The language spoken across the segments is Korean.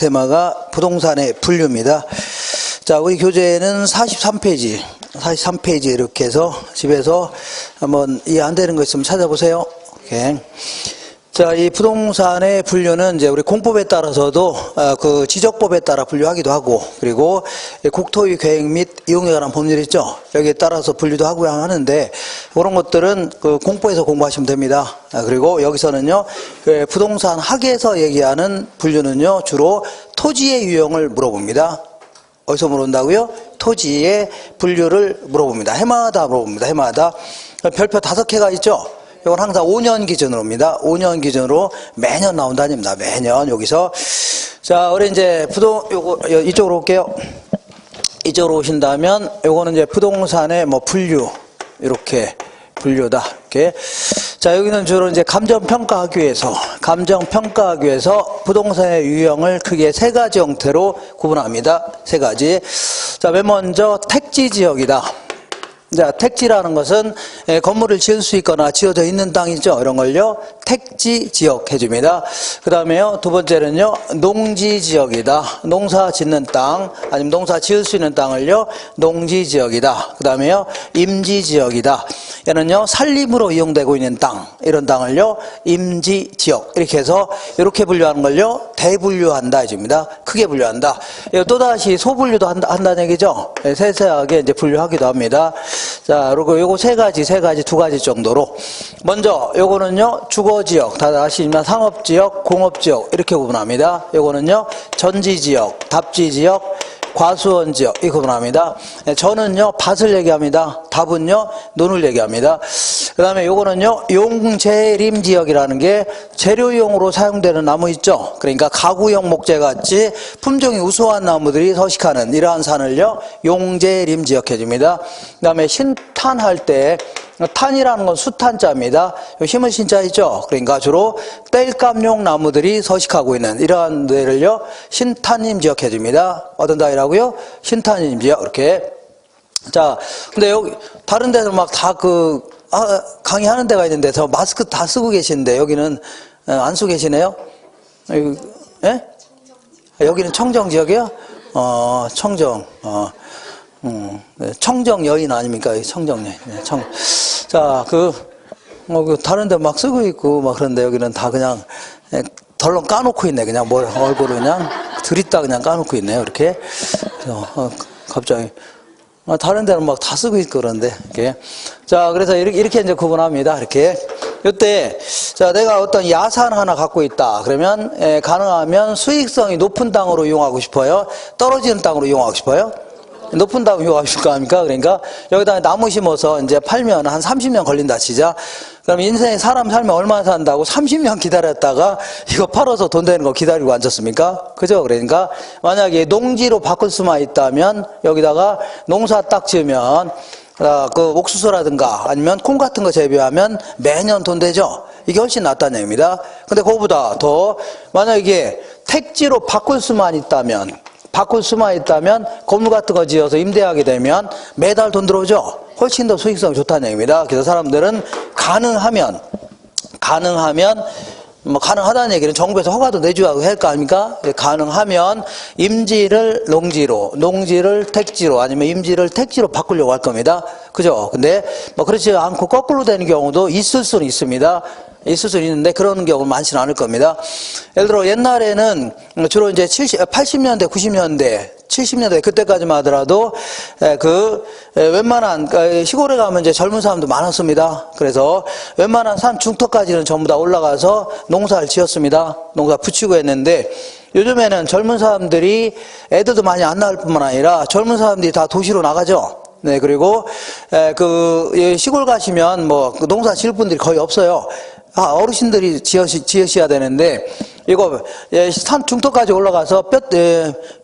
테마가 부동산의 분류입니다. 자, 우리 교재는 43페이지 이렇게 해서 집에서 한번 이해 안 되는 거 있으면 찾아보세요. 오케이. 자, 이 부동산의 분류는 이제 우리 공법에 따라서도 그 지적법에 따라 분류하기도 하고, 그리고 국토의 계획 및 이용에 관한 법률 있죠. 여기에 따라서 분류도 하고 하는데, 그런 것들은 그 공법에서 공부하시면 됩니다. 그리고 여기서는요, 그 부동산 학에서 얘기하는 분류는요, 주로 토지의 유형을 물어봅니다. 어디서 물어본다고요? 토지의 분류를 물어봅니다. 해마다 물어봅니다. 해마다. 별표 5개가 있죠. 이건 항상 5년 기준으로입니다. 5년 기준으로 매년 나온다닙니다. 매년 여기서. 자, 우리 이제 요거 이쪽으로 올게요. 이쪽으로 오신다면 요거는 이제 부동산의 뭐 분류, 이렇게 분류다. 이렇게. 자, 여기는 주로 이제 감정평가하기 위해서 부동산의 유형을 크게 3가지 형태로 구분합니다. 3가지. 자, 맨 먼저 택지 지역이다. 자, 택지라는 것은 건물을 지을 수 있거나 지어져 있는 땅이죠. 이런 걸요, 택지 지역 해줍니다. 그 다음에요, 두 번째는요, 농지 지역이다. 농사 짓는 땅, 아니면 농사 지을 수 있는 땅을요, 농지 지역이다. 그 다음에요, 임지 지역이다. 얘는요, 살림으로 이용되고 있는 땅, 이런 땅을요, 임지 지역. 이렇게 해서, 이렇게 분류하는 걸요, 대분류한다 해줍니다. 크게 분류한다. 또다시 소분류도 한다는 얘기죠. 세세하게 이제 분류하기도 합니다. 자, 그리고 요거 2가지 정도로. 먼저, 요거는요, 주거지역, 다 아시지만 상업지역, 공업지역, 이렇게 구분합니다. 요거는요, 전지지역, 답지지역, 과수원지역, 이렇게 구분합니다. 저는요, 밭을 얘기합니다. 답은요, 논을 얘기합니다. 그 다음에 요거는요, 용재림지역이라는 게 재료용으로 사용되는 나무 있죠. 그러니까 가구용 목재같이 품종이 우수한 나무들이 서식하는 이러한 산을요, 용재림지역 해줍니다. 그 다음에 신탄할 때, 탄이라는 건 수탄자입니다. 힘은 신자 있죠. 그러니까 주로 땔감용 나무들이 서식하고 있는 이러한 데를요, 신탄임 지역 해줍니다. 어떤 땅이라고요? 신탄임 지역. 이렇게. 자, 근데 여기 다른 데는 막 다 강의하는 데가 있는데 저 마스크 다 쓰고 계시는데 여기는 안 쓰고 계시네요? 예? 여기는 청정 지역이요? 청정. 청정 여인 아닙니까? 청정 여인. 자, 다른 데 막 쓰고 있고 막 그런데 여기는 다 그냥 덜렁 까놓고 있네. 그냥 얼굴을 그냥 들이다 그냥 까놓고 있네요. 이렇게. 갑자기. 다른 데는 막 다 쓰고 있고 그런데, 이렇게. 자, 그래서 이렇게 이제 구분합니다. 이렇게. 요때, 자, 내가 어떤 야산 하나 갖고 있다. 그러면, 가능하면 수익성이 높은 땅으로 이용하고 싶어요? 떨어지는 땅으로 이용하고 싶어요? 높은 땅으로 이용하고 싶을 거 아닙니까? 그러니까, 여기다 나무 심어서 이제 팔면 한 30년 걸린다 치자. 그럼 인생에 사람 살면 얼마나 산다고 30년 기다렸다가 이거 팔아서 돈 되는 거 기다리고 앉았습니까? 그죠? 그러니까 만약에 농지로 바꿀 수만 있다면 여기다가 농사 딱 지으면 그 옥수수라든가 아니면 콩 같은 거 재배하면 매년 돈 되죠? 이게 훨씬 낫다는 얘기입니다. 근데 그거보다 더 만약에 이게 택지로 바꿀 수만 있다면 건물 같은 거 지어서 임대하게 되면 매달 돈 들어오죠? 훨씬 더 수익성이 좋다는 얘기입니다. 그래서 사람들은 가능하면 가능하다는 얘기는 정부에서 허가도 내주고 할 거 아닙니까? 가능하면 임지를 농지를 택지로 아니면 임지를 택지로 바꾸려고 할 겁니다. 그죠? 근데 그렇지 않고 거꾸로 되는 경우도 있을 수는 있습니다. 있을 수 있는데 그런 경우는 많지는 않을 겁니다. 예를 들어 옛날에는 주로 이제 80년대, 90년대, 70년대 그때까지만 하더라도 웬만한 시골에 가면 이제 젊은 사람도 많았습니다. 그래서 웬만한 산 중턱까지는 전부 다 올라가서 농사를 지었습니다. 농사 붙이고 했는데 요즘에는 젊은 사람들이 애들도 많이 안 나올 뿐만 아니라 젊은 사람들이 다 도시로 나가죠. 네, 그리고 시골 가시면 농사 지을 분들이 거의 없어요. 어르신들이 지으셔야 되는데 이거 산 중턱까지 올라가서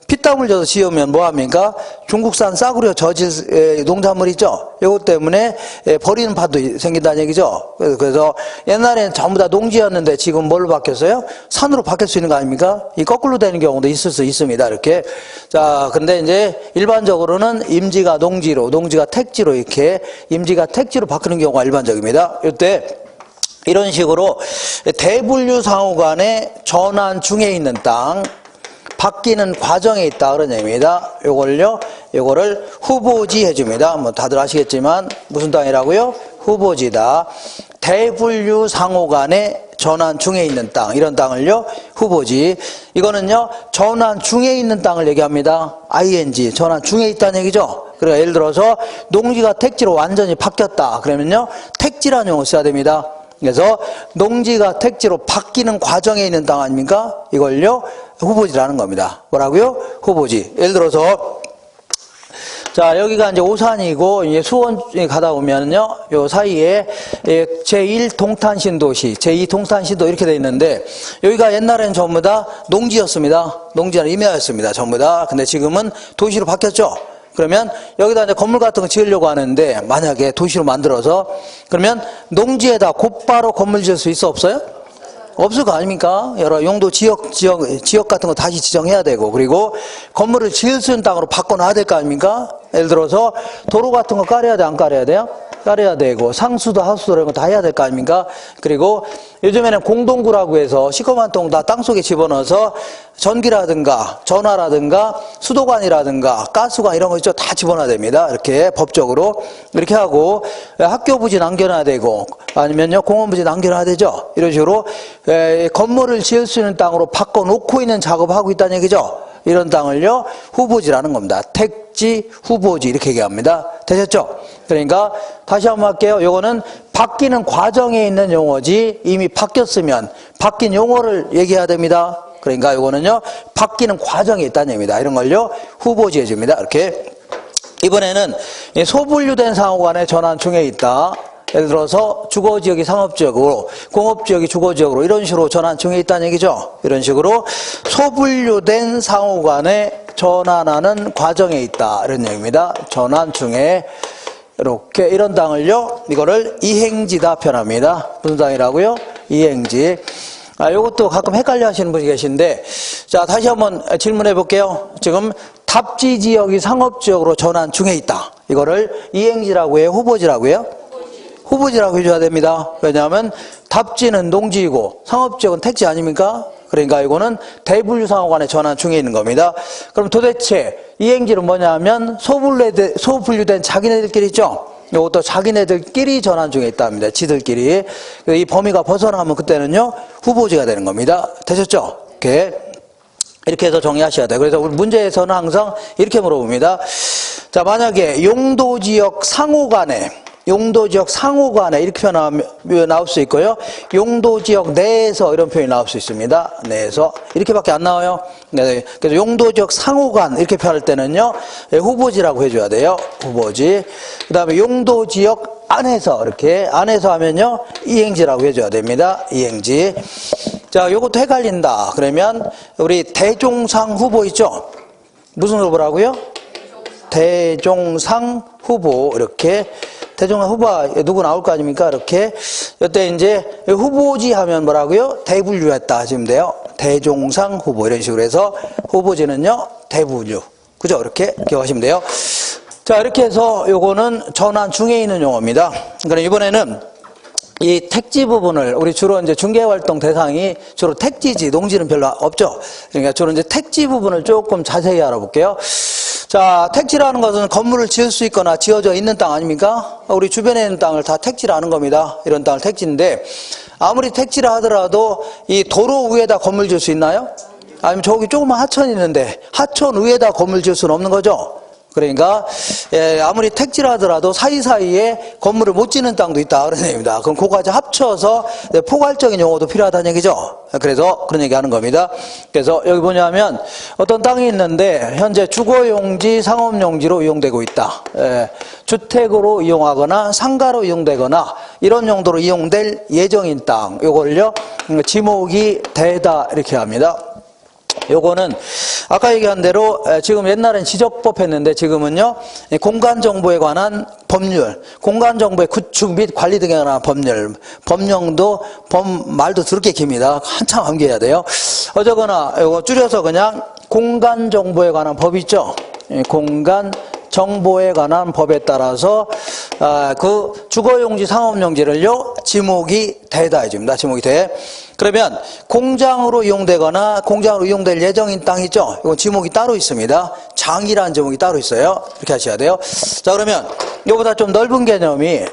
피땀을 져서 지으면 뭐합니까? 중국산 싸구려 저질 농작물 있죠? 이것 때문에 버리는 판도 생긴다는 얘기죠. 그래서 옛날에는 전부 다 농지였는데 지금 뭘로 바뀌었어요? 산으로 바뀔 수 있는 거 아닙니까? 이 거꾸로 되는 경우도 있을 수 있습니다. 이렇게. 자, 근데 이제 일반적으로는 임지가 농지로, 농지가 택지로 이렇게 임지가 택지로 바뀌는 경우가 일반적입니다. 이때 이런 식으로 대분류 상호간의 전환 중에 있는 땅, 바뀌는 과정에 있다 그런 얘기입니다. 요거를 후보지 해줍니다. 뭐 다들 아시겠지만 무슨 땅이라고요? 후보지다. 대분류 상호 간의 전환 중에 있는 땅, 이런 땅을요 후보지. 이거는요 전환 중에 있는 땅을 얘기합니다. ing, 전환 중에 있다는 얘기죠. 그러니까 예를 들어서 농지가 택지로 완전히 바뀌었다 그러면요 택지라는 용어 써야 됩니다. 그래서 농지가 택지로 바뀌는 과정에 있는 땅 아닙니까? 이걸요 후보지라는 겁니다. 뭐라고요? 후보지. 예를 들어서 자, 여기가 이제 오산이고, 이제 수원에 가다 보면요, 요 사이에 제1 동탄신도시, 제2 동탄신도 이렇게 돼 있는데, 여기가 옛날엔 전부 다 농지였습니다. 농지는 임야였습니다. 전부 다. 근데 지금은 도시로 바뀌었죠? 그러면 여기다 이제 건물 같은 거 지으려고 하는데, 만약에 도시로 만들어서, 그러면 농지에다 곧바로 건물 지을 수 있어, 없어요? 없을 거 아닙니까? 여러 용도 지역 같은 거 다시 지정해야 되고, 그리고 건물을 지을 수 있는 땅으로 바꿔놔야 될 거 아닙니까? 예를 들어서 도로 같은 거 깔아야 돼, 안 깔아야 돼요? 깔아야 되고, 상수도 하수도 이런 거 다 해야 될 거 아닙니까? 그리고 요즘에는 공동구라고 해서 시커먼 똥 다 땅속에 집어넣어서 전기라든가 전화라든가 수도관이라든가 가스관 이런 거 있죠? 다 집어넣어야 됩니다. 이렇게 법적으로 이렇게 하고, 학교 부지 남겨놔야 되고, 아니면요 공원 부지 남겨놔야 되죠. 이런 식으로 건물을 지을 수 있는 땅으로 바꿔놓고 있는 작업하고 있다는 얘기죠. 이런 땅을요 후보지라는 겁니다. 택지, 후보지 이렇게 얘기합니다. 되셨죠? 그러니까 다시 한번 할게요. 요거는 바뀌는 과정에 있는 용어지, 이미 바뀌었으면 바뀐 용어를 얘기해야 됩니다. 그러니까 요거는요 바뀌는 과정에 있다는 얘기입니다. 이런 걸요 후보지 해줍니다. 이렇게. 이번에는 소분류된 상호 간의 전환 중에 있다. 예를 들어서 주거지역이 상업지역으로, 공업지역이 주거지역으로 이런 식으로 전환 중에 있다는 얘기죠. 이런 식으로 소분류된 상호 간에 전환하는 과정에 있다 이런 얘기입니다. 전환 중에 이렇게 이런 땅을요 이거를 이행지다 표현합니다. 무슨 땅이라고요? 이행지. 요것도 가끔 헷갈려 하시는 분이 계신데, 자 다시 한번 질문해 볼게요. 지금 답지 지역이 상업지역으로 전환 중에 있다. 이거를 이행지라고 해요? 후보지라고 해요? 후보지라고 해줘야 됩니다. 왜냐하면 답지는 농지이고 상업지역은 택지 아닙니까? 그러니까 이거는 대분류 상호 간의 전환 중에 있는 겁니다. 그럼 도대체 이행지는 뭐냐면 소분류된 자기네들끼리 있죠? 이것도 자기네들끼리 전환 중에 있답니다. 지들끼리. 이 범위가 벗어나면 그때는요 후보지가 되는 겁니다. 되셨죠? 이렇게 해서 정리하셔야 돼요. 그래서 우리 문제에서는 항상 이렇게 물어봅니다. 자, 만약에 용도지역 상호 간에 이렇게 표현 나올 수 있고요. 용도지역 내에서 이런 표현이 나올 수 있습니다. 내에서. 이렇게밖에 안 나와요. 네, 그래서 용도지역 상호간 이렇게 표현할 때는요. 후보지라고 해줘야 돼요. 후보지. 그 다음에 용도지역 안에서 이렇게 안에서 하면요. 이행지라고 해줘야 됩니다. 이행지. 자, 요것도 헷갈린다. 그러면 우리 대종상 후보 있죠? 무슨 후보라고요? 대종상 후보. 이렇게. 대종상 후보가 누구 나올 거 아닙니까? 이렇게. 이때 이제 후보지 하면 뭐라고요? 대분류했다 하시면 돼요. 대종상 후보. 이런 식으로 해서 후보지는요, 대분류. 그죠? 이렇게 기억하시면 돼요. 자, 이렇게 해서 요거는 전환 중에 있는 용어입니다. 그럼 이번에는 이 택지 부분을 우리 주로 이제 중개활동 대상이 주로 택지지, 농지는 별로 없죠? 그러니까 주로 이제 택지 부분을 조금 자세히 알아볼게요. 자, 택지라는 것은 건물을 지을 수 있거나 지어져 있는 땅 아닙니까? 우리 주변에 있는 땅을 다 택지라는 겁니다. 이런 땅을 택지인데, 아무리 택지라 하더라도 이 도로 위에다 건물 지을 수 있나요? 아니면 저기 조그만 하천이 있는데 하천 위에다 건물 지을 수는 없는 거죠? 그러니까 아무리 택지라 하더라도 사이사이에 건물을 못 짓는 땅도 있다 그런 얘기입니다. 그럼 그거까지 합쳐서 포괄적인 용어도 필요하다는 얘기죠. 그래서 그런 얘기하는 겁니다. 그래서 여기 뭐냐면 어떤 땅이 있는데 현재 주거용지, 상업용지로 이용되고 있다. 주택으로 이용하거나 상가로 이용되거나 이런 용도로 이용될 예정인 땅, 요걸요 지목이 되다 이렇게 합니다. 요거는 아까 얘기한 대로 지금 옛날엔 지적법 했는데 지금은요 공간정보에 관한 법률, 공간정보의 구축 및 관리 등에 관한 법률, 법령도 말도 더럽게 깁니다. 한참 암기해야 돼요. 어쩌거나 요거 줄여서 그냥 공간정보에 관한 법 있죠. 공간정보에 관한 법에 따라서 그 주거용지, 상업용지를요, 지목이 되다 해줍니다. 지목이 돼. 그러면 공장으로 이용되거나 공장으로 이용될 예정인 땅 있죠? 이건 지목이 따로 있습니다. 장이라는 지목이 따로 있어요. 이렇게 하셔야 돼요. 자, 그러면 이거보다 좀 넓은 개념이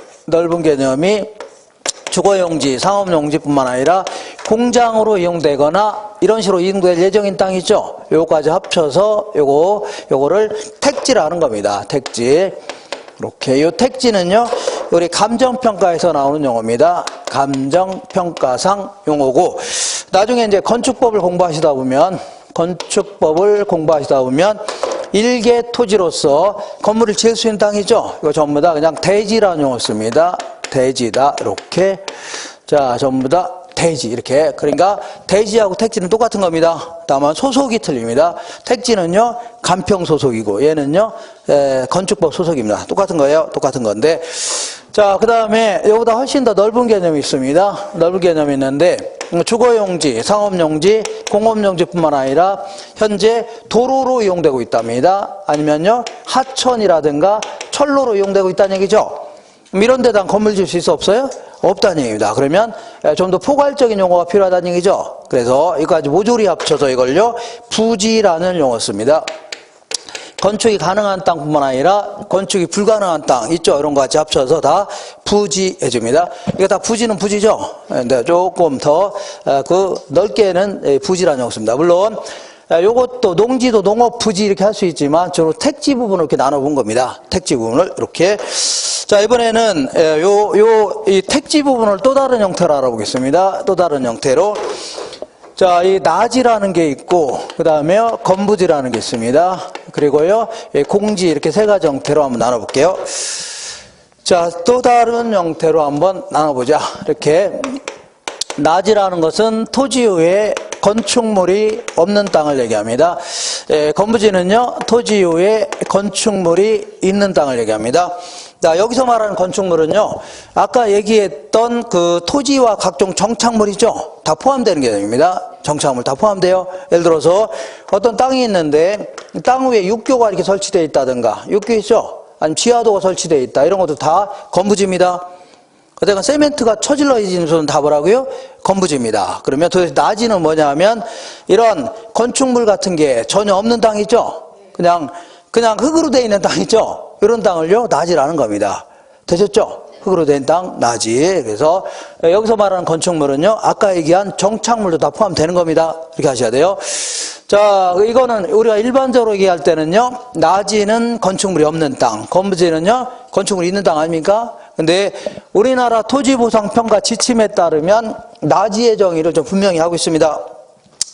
주거용지, 상업용지뿐만 아니라 공장으로 이용되거나 이런 식으로 이용될 예정인 땅 있죠? 요거까지 합쳐서 요거를 택지라는 겁니다. 택지. 이렇게 요 택지는요, 우리 감정평가에서 나오는 용어입니다. 감정평가상 용어고, 나중에 이제 건축법을 공부하시다 보면 일개 토지로서 건물을 지을 수 있는 땅이죠. 이거 전부 다 그냥 대지라는 용어 씁니다. 대지다. 이렇게. 자, 전부 다 대지. 이렇게. 그러니까 대지하고 택지는 똑같은 겁니다. 다만 소속이 틀립니다. 택지는요, 간평 소속이고, 얘는요, 건축법 소속입니다. 똑같은 거예요. 똑같은 건데. 자, 그 다음에 이거보다 훨씬 더 넓은 개념이 있습니다. 넓은 개념이 있는데, 주거용지, 상업용지, 공업용지뿐만 아니라 현재 도로로 이용되고 있답니다. 아니면요, 하천이라든가 철로로 이용되고 있다는 얘기죠. 이런 데다 건물 지을 수 있어 없어요? 없다는 얘기입니다. 그러면 좀 더 포괄적인 용어가 필요하다는 얘기죠. 그래서 이거까지 모조리 합쳐서 이걸요, 부지라는 용어 씁니다. 건축이 가능한 땅뿐만 아니라 건축이 불가능한 땅 있죠. 이런 거 같이 합쳐서 다 부지 해줍니다. 이게 다 부지는 부지죠. 근데 조금 더 넓게는 부지라는 용어 씁니다. 물론 요것도 농지도 농업 부지 이렇게 할 수 있지만 주로 택지 부분을 이렇게 나눠본 겁니다. 택지 부분을 이렇게. 자, 이번에는 이 택지 부분을 또 다른 형태로 알아보겠습니다. 또 다른 형태로. 자, 이 나지라는 게 있고, 그 다음에 건부지라는 게 있습니다. 그리고요, 공지 이렇게 세 가지 형태로 한번 나눠볼게요. 자, 또 다른 형태로 한번 나눠보자. 이렇게. 나지라는 것은 토지 위에 건축물이 없는 땅을 얘기합니다. 건부지는요, 토지 위에 건축물이 있는 땅을 얘기합니다. 자, 여기서 말하는 건축물은요, 아까 얘기했던 그 토지와 각종 정착물이죠. 다 포함되는 개념입니다. 정착물 다 포함돼요. 예를 들어서 어떤 땅이 있는데 땅 위에 육교가 이렇게 설치되어 있다든가, 육교 있죠? 아니면 지하도가 설치되어 있다. 이런 것도 다 건부지입니다. 그다음에 세멘트가 쳐질러 있는 것은 다 뭐라고요? 건부지입니다. 그러면 도대체 나지는 뭐냐면 이런 건축물 같은 게 전혀 없는 땅 있죠? 그냥 흙으로 되어 있는 땅 있죠? 이런 땅을요, 나지라는 겁니다. 되셨죠? 흙으로 된 땅, 나지. 그래서 여기서 말하는 건축물은요, 아까 얘기한 정착물도 다 포함되는 겁니다. 이렇게 하셔야 돼요. 자, 이거는 우리가 일반적으로 얘기할 때는요, 나지는 건축물이 없는 땅, 건부지는요, 건축물이 있는 땅 아닙니까? 근데 우리나라 토지보상평가 지침에 따르면 나지의 정의를 좀 분명히 하고 있습니다.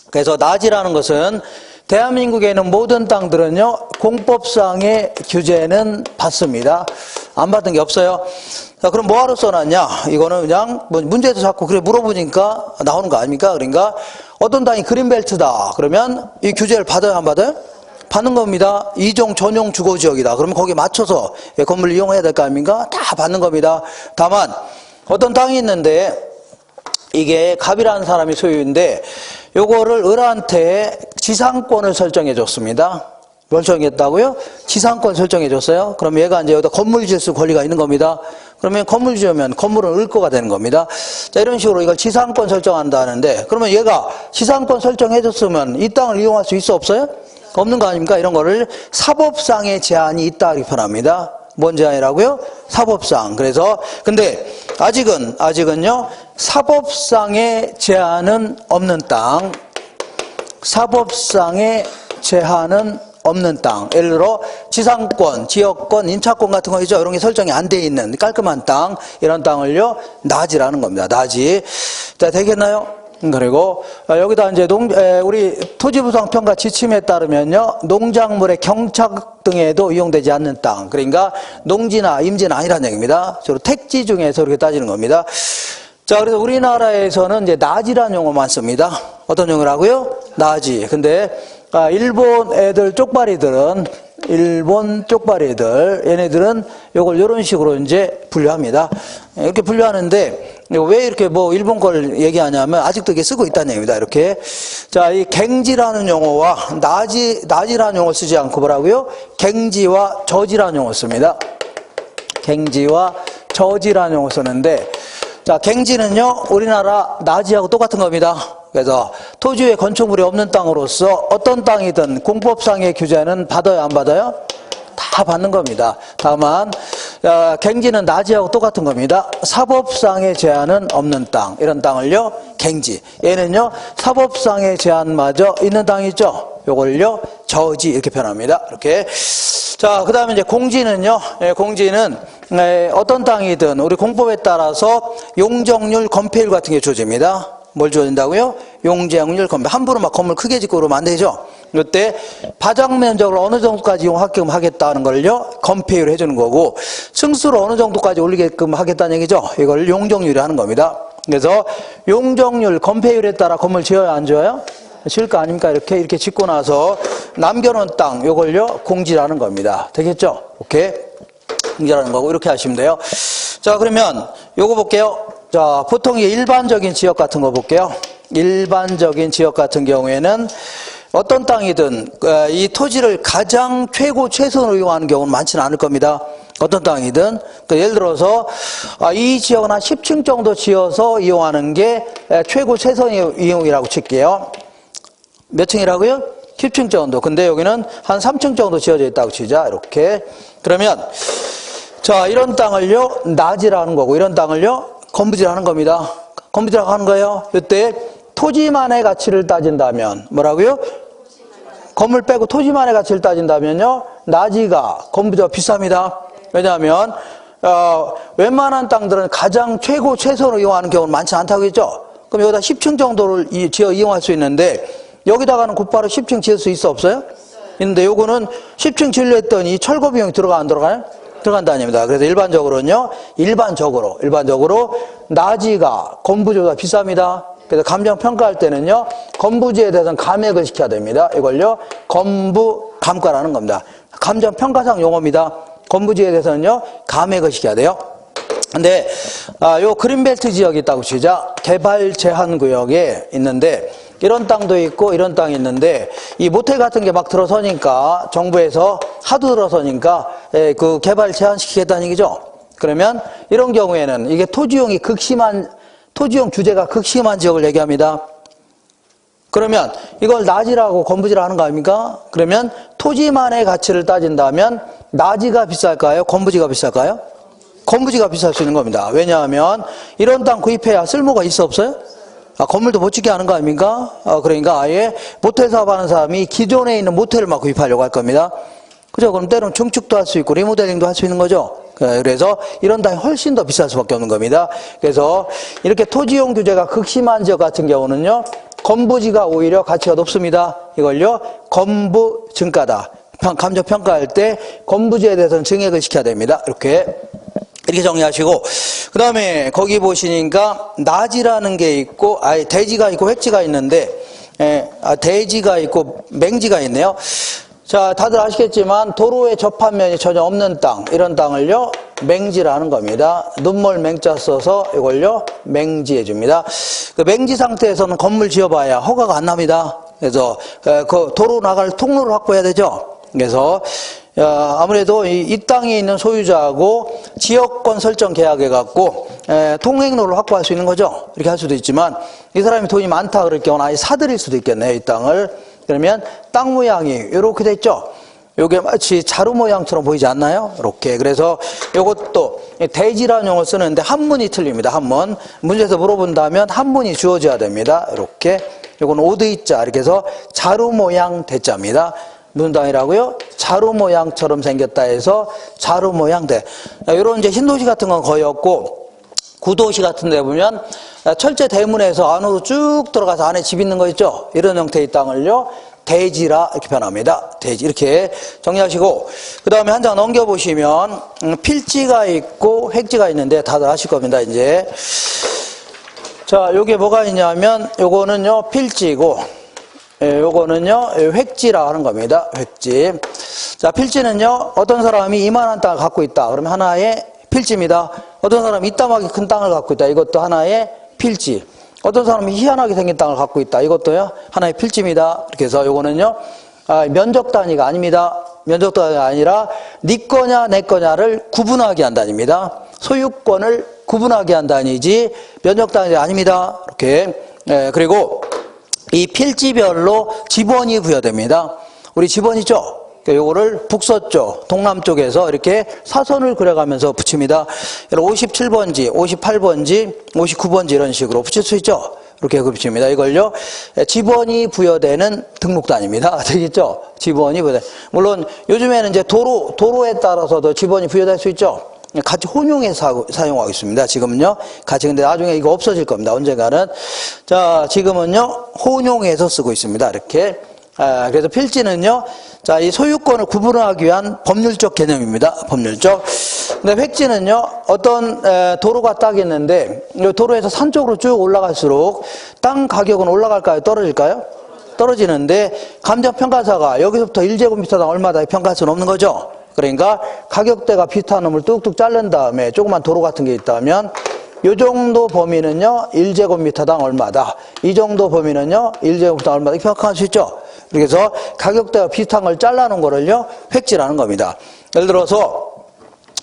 그래서 나지라는 것은 대한민국에 있는 모든 땅들은요, 공법상의 규제는 받습니다. 안 받은 게 없어요. 자, 그럼 뭐하러 써놨냐? 이거는 그냥 문제도 자꾸 그래 물어보니까 나오는 거 아닙니까? 그러니까 어떤 땅이 그린벨트다. 그러면 이 규제를 받아요, 안 받아요? 받는 겁니다. 이종 전용 주거지역이다. 그러면 거기에 맞춰서 건물을 이용해야 될 거 아닙니까? 다 받는 겁니다. 다만 어떤 땅이 있는데 이게 갑이라는 사람이 소유인데 요거를 을한테 지상권을 설정해 줬습니다. 뭘 설정했다고요? 지상권 설정해 줬어요. 그럼 얘가 이제 여기다 건물 지을 수 권리가 있는 겁니다. 그러면 건물 지으면 건물은 을 거가 되는 겁니다. 자, 이런 식으로 이걸 지상권 설정한다는데 그러면 얘가 지상권 설정해 줬으면 이 땅을 이용할 수 있어 없어요? 없는 거 아닙니까? 이런 거를 사법상의 제한이 있다 이렇게 표현합니다. 뭔 제한이라고요? 사법상. 그래서 근데 아직은요, 사법상의 제한은 없는 땅, 사법상의 제한은 없는 땅, 예를 들어 지상권, 지역권, 임차권 같은 거 있죠. 이런 게 설정이 안 돼 있는 깔끔한 땅, 이런 땅을요, 나지라는 겁니다. 나지. 자, 되겠나요? 그리고 여기다 이제 우리 토지부상평가 지침에 따르면요, 농작물의 경착 등에도 이용되지 않는 땅, 그러니까 농지나 임지는 아니라는 얘기입니다. 주로 택지 중에서 이렇게 따지는 겁니다. 자, 그래서 우리나라에서는 이제 나지라는 용어만 씁니다. 어떤 용어라고요? 나지. 근데 일본 애들 일본 쪽발이들 얘네들은 요걸 이런 식으로 이제 분류합니다. 이렇게 분류하는데 왜 이렇게 뭐 일본 걸 얘기하냐면 아직도 이게 쓰고 있다는 얘기입니다. 이렇게. 자, 이 갱지라는 용어와 나지라는 용어 쓰지 않고 뭐라고요? 갱지와 저지라는 용어 씁니다. 갱지와 저지라는 용어 쓰는데, 자, 갱지는요, 우리나라 나지하고 똑같은 겁니다. 그래서 토지에 건축물이 없는 땅으로서 어떤 땅이든 공법상의 규제는 받아요, 안 받아요? 다 받는 겁니다. 다만 갱지는 나지하고 똑같은 겁니다. 사법상의 제한은 없는 땅, 이런 땅을요 갱지. 얘는요 사법상의 제한마저 있는 땅이 있죠. 요걸요 저지 이렇게 표현합니다. 이렇게. 자, 그 다음에 이제 공지는요, 공지는 어떤 땅이든 우리 공법에 따라서 용적률, 건폐율 같은 게 주어집니다. 뭘 주어진다고요? 용적률, 건폐. 함부로 막 건물 크게 짓고 그러면 안 되죠. 이때 바닥 면적을 어느 정도까지 이용하게끔 하겠다는 걸요 건폐율 해주는 거고, 층수를 어느 정도까지 올리게끔 하겠다는 얘기죠. 이걸 용적률이 하는 겁니다. 그래서 용적률, 건폐율에 따라 건물 지어야 안 지어요? 지을 거 아닙니까? 이렇게 짓고 나서 남겨놓은 땅, 요걸요 공지라는 겁니다. 되겠죠? 오케이. 공지라는 거고, 이렇게 하시면 돼요. 자, 그러면 요거 볼게요. 자, 보통 일반적인 지역 같은 거 볼게요. 일반적인 지역 같은 경우에는 어떤 땅이든 이 토지를 가장 최고 최선으로 이용하는 경우는 많지는 않을 겁니다. 어떤 땅이든. 예를 들어서 이 지역은 한 10층 정도 지어서 이용하는 게 최고 최선 이용이라고 칠게요. 몇 층이라고요? 10층 정도. 근데 여기는 한 3층 정도 지어져 있다고 치자. 이렇게. 그러면 자, 이런 땅을요 나지라는 거고, 이런 땅을요 건부지라는 겁니다. 건부지라고 하는 거예요. 이때 토지만의 가치를 따진다면 뭐라고요? 건물 빼고 토지만의 가치를 따진다면요 나지가 건부지가 비쌉니다. 왜냐하면 웬만한 땅들은 가장 최고 최선으로 이용하는 경우는 많지 않다고 했죠. 그럼 여기다 10층 정도를 지어 이용할 수 있는데, 여기다가는 곧바로 10층 지을 수 있어, 없어요? 있는데 요거는 10층 지으려 했더니 철거 비용이 들어가, 안 들어가요? 들어간다 아닙니다. 그래서 일반적으로 나지가 건부지보다 비쌉니다. 그래서 감정 평가할 때는요 건부지에 대해서는 감액을 시켜야 됩니다. 이걸요 건부 감가라는 겁니다. 감정 평가상 용어입니다. 건부지에 대해서는요 감액을 시켜야 돼요. 근데 요 그린벨트 지역이 있다고 치자. 개발 제한 구역에 있는데 이런 땅도 있고 이런 땅이 있는데, 이 모텔 같은 게 막 들어서니까, 정부에서 하도 들어서니까 그 개발 제한시키겠다는 얘기죠. 그러면 이런 경우에는 이게 토지용 규제가 극심한 지역을 얘기합니다. 그러면 이걸 나지라고 건부지라 하는 거 아닙니까? 그러면 토지만의 가치를 따진다면 나지가 비쌀까요? 건부지가 비쌀까요? 건부지가 비쌀 수 있는 겁니다. 왜냐하면 이런 땅 구입해야 쓸모가 있어, 없어요? 건물도 못 짓게 하는 거 아닙니까? 그러니까 아예 모텔 사업하는 사람이 기존에 있는 모텔을 막 구입하려고 할 겁니다. 그죠? 그럼 때로는 증축도 할 수 있고 리모델링도 할 수 있는 거죠. 그래서 이런 땅이 훨씬 더 비쌀 수밖에 없는 겁니다. 그래서 이렇게 토지용 규제가 극심한 지역 같은 경우는요 건부지가 오히려 가치가 높습니다. 이걸요 건부 증가다. 감정 평가할 때 건부지에 대해서는 증액을 시켜야 됩니다. 이렇게 정리하시고, 그 다음에 거기 보시니까 나지라는 게 있고, 대지가 있고 획지가 있는데, 대지가 있고 맹지가 있네요. 자, 다들 아시겠지만 도로에 접한 면이 전혀 없는 땅, 이런 땅을요 맹지라는 겁니다. 눈물 맹자 써서 이걸요 맹지해 줍니다. 그 맹지 상태에서는 건물 지어봐야 허가가 안 납니다. 그래서 그 도로 나갈 통로를 확보해야 되죠. 그래서 아무래도 이 땅에 있는 소유자하고 지역권 설정 계약해갖고 통행로를 확보할 수 있는 거죠. 이렇게 할 수도 있지만, 이 사람이 돈이 많다 그럴 경우는 아예 사들일 수도 있겠네요, 이 땅을. 그러면 땅 모양이 이렇게 됐죠. 요게 마치 자루 모양처럼 보이지 않나요? 이렇게. 그래서 요것도 대지라는 용어를 쓰는데 한문이 틀립니다. 한문. 문제에서 물어본다면 한문이 주어져야 됩니다. 이렇게. 요건 오드이자 이렇게 해서 자루 모양 대자입니다. 무슨 땅이라고요? 자루 모양처럼 생겼다 해서 자루 모양 대. 이런 이제 신도시 같은 건 거의 없고, 구도시 같은 데 보면 철제 대문에서 안으로 쭉 들어가서 안에 집 있는 거 있죠? 이런 형태의 땅을요 대지라 이렇게 표현합니다. 대지. 이렇게 정리하시고, 그 다음에 한 장 넘겨보시면 필지가 있고 획지가 있는데 다들 아실 겁니다. 이제 자, 요게 뭐가 있냐면 요거는요 필지고, 요거는요 획지라 하는 겁니다. 획지. 자, 필지는요 어떤 사람이 이만한 땅을 갖고 있다 그러면 하나의 필지입니다. 어떤 사람이 이따만하게 큰 땅을 갖고 있다. 이것도 하나의 필지. 어떤 사람이 희한하게 생긴 땅을 갖고 있다. 이것도요 하나의 필지입니다. 이렇게 해서 요거는요 면적 단위가 아닙니다. 면적당이 아니라 네 거냐 내 거냐를 구분하게 한다입니다. 소유권을 구분하게 한다니지 면적당이 아닙니다. 이렇게. 그리고 이 필지별로 지번이 부여됩니다. 우리 지번 있죠? 요거를 북서쪽, 동남쪽에서 이렇게 사선을 그려가면서 붙입니다. 57번지, 58번지, 59번지 이런 식으로 붙일 수 있죠? 이렇게 붙입니다. 이걸요, 지번이 부여되는 등록단입니다. 되겠죠? 지번이 부여되. 물론 요즘에는 이제 도로에 따라서도 지번이 부여될 수 있죠? 같이 혼용해서 사용하고 있습니다. 지금은요. 같이. 근데 나중에 이거 없어질 겁니다. 언젠가는. 자, 지금은요. 혼용해서 쓰고 있습니다. 이렇게. 그래서 필지는요. 자, 이 소유권을 구분하기 위한 법률적 개념입니다. 법률적. 근데 획지는요. 어떤 도로가 딱 있는데 이 도로에서 산 쪽으로 쭉 올라갈수록 땅 가격은 올라갈까요? 떨어질까요? 떨어지는데 감정평가사가 여기서부터 1제곱미터당 얼마다 평가할 수는 없는 거죠. 그러니까 가격대가 비슷한 놈을 뚝뚝 자른 다음에 조그만 도로 같은 게 있다면 이 정도 범위는요 1제곱미터당 얼마다, 이 정도 범위는요 1제곱미터당 얼마다 이렇게 평가할 수 있죠. 그래서 가격대가 비슷한 걸 잘라놓은 거를요 획지라는 겁니다. 예를 들어서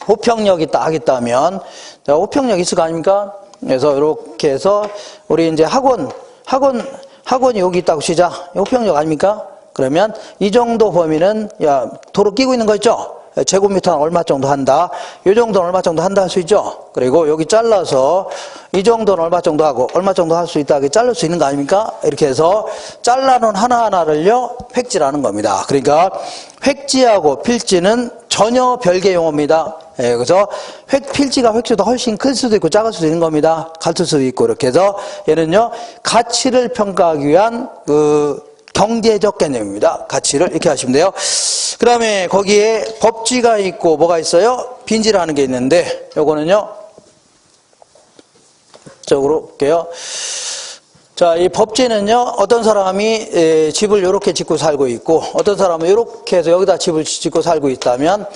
호평역이 딱 있다면, 자, 호평역 있을 거 아닙니까? 그래서 이렇게 해서 우리 이제 학원이 여기 있다고 치자. 호평역 아닙니까? 그러면 이 정도 범위는 야 도로 끼고 있는 거 있죠? 제곱미터는 얼마 정도 한다. 이 정도는 얼마 정도 한다 할 수 있죠? 그리고 여기 잘라서 이 정도는 얼마 정도 하고 얼마 정도 할 수 있다 하게 자를 수 있는 거 아닙니까? 이렇게 해서 잘라놓은 하나하나를요 획지라는 겁니다. 그러니까 획지하고 필지는 전혀 별개 용어입니다. 그래서 필지가 획지보다 훨씬 클 수도 있고 작을 수도 있는 겁니다. 같을 수도 있고. 이렇게 해서 얘는요 가치를 평가하기 위한 경제적 개념입니다. 가치를 이렇게 하시면 돼요. 그 다음에 거기에 법지가 있고 뭐가 있어요? 빈지라는 게 있는데 요거는요 이쪽으로 볼게요. 자, 이 법지는요 어떤 사람이 집을 이렇게 짓고 살고 있고 어떤 사람은 이렇게 해서 여기다 집을 짓고 살고 있다면,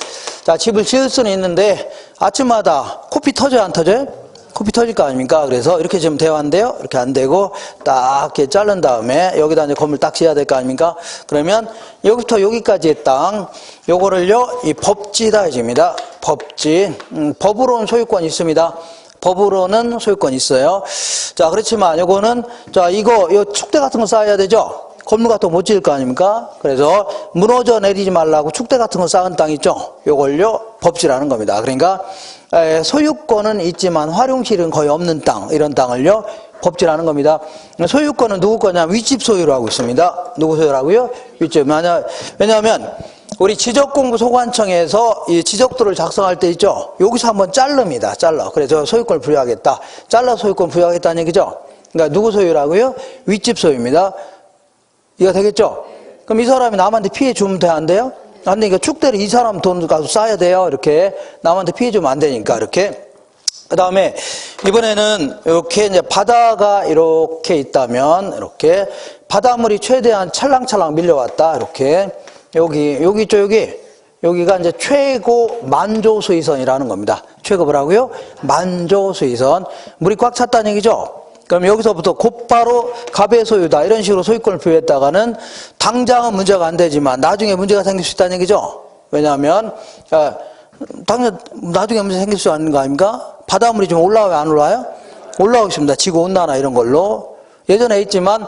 자, 집을 지을 수는 있는데 아침마다 코피 터져요 안 터져요? 코피 터질 거 아닙니까? 그래서 이렇게 지금 대화인데요. 이렇게 안 되고 딱 이렇게 자른 다음에 여기다 이제 건물 딱 지어야 될 거 아닙니까? 그러면 여기부터 여기까지의 땅, 요거를요 이 법지다 해줍니다. 법지. 법으로는 소유권이 있습니다. 법으로는 소유권이 있어요. 자, 그렇지만 요거는 자 요 축대 같은 거 쌓아야 되죠. 건물 같은 거 못 지을 거 아닙니까? 그래서 무너져 내리지 말라고 축대 같은 거 쌓은 땅 있죠. 요걸요 법지라는 겁니다. 그러니까 소유권은 있지만 활용실은 거의 없는 땅, 이런 땅을요 법지라는 겁니다. 소유권은 누구 거냐면 윗집 소유로 하고 있습니다. 누구 소유라고요? 윗집. 왜냐하면 우리 지적공부 소관청에서 이 지적도를 작성할 때 있죠. 여기서 한번 자릅니다. 잘라. 그래서 소유권을 부여하겠다. 잘라 소유권 부여하겠다는 얘기죠. 그러니까 누구 소유라고요? 윗집 소유입니다. 이거 되겠죠? 그럼 이 사람이 남한테 피해 주면 돼, 안 돼요? 안 되니까 축대를 이 사람 돈 가서 쌓아야 돼요. 이렇게 남한테 피해 주면 안 되니까 이렇게. 그 다음에 이번에는 이렇게 이제 바다가 이렇게 있다면 이렇게 바닷물이 최대한 찰랑찰랑 밀려왔다. 이렇게 여기 있죠, 여기가 이제 최고 만조 수위선이라는 겁니다. 최고 뭐라고요? 만조 수위선. 물이 꽉 찼다는 얘기죠. 그럼 여기서부터 곧바로 갑의 소유다 이런 식으로 소유권을 부여했다가는 당장은 문제가 안 되지만 나중에 문제가 생길 수 있다는 얘기죠. 왜냐하면 당연 나중에 문제 생길 수 있는 거 아닙니까? 바닷물이 좀 올라와요, 안 올라와요? 올라오고 있습니다. 지구온난화 이런 걸로. 예전에 있지만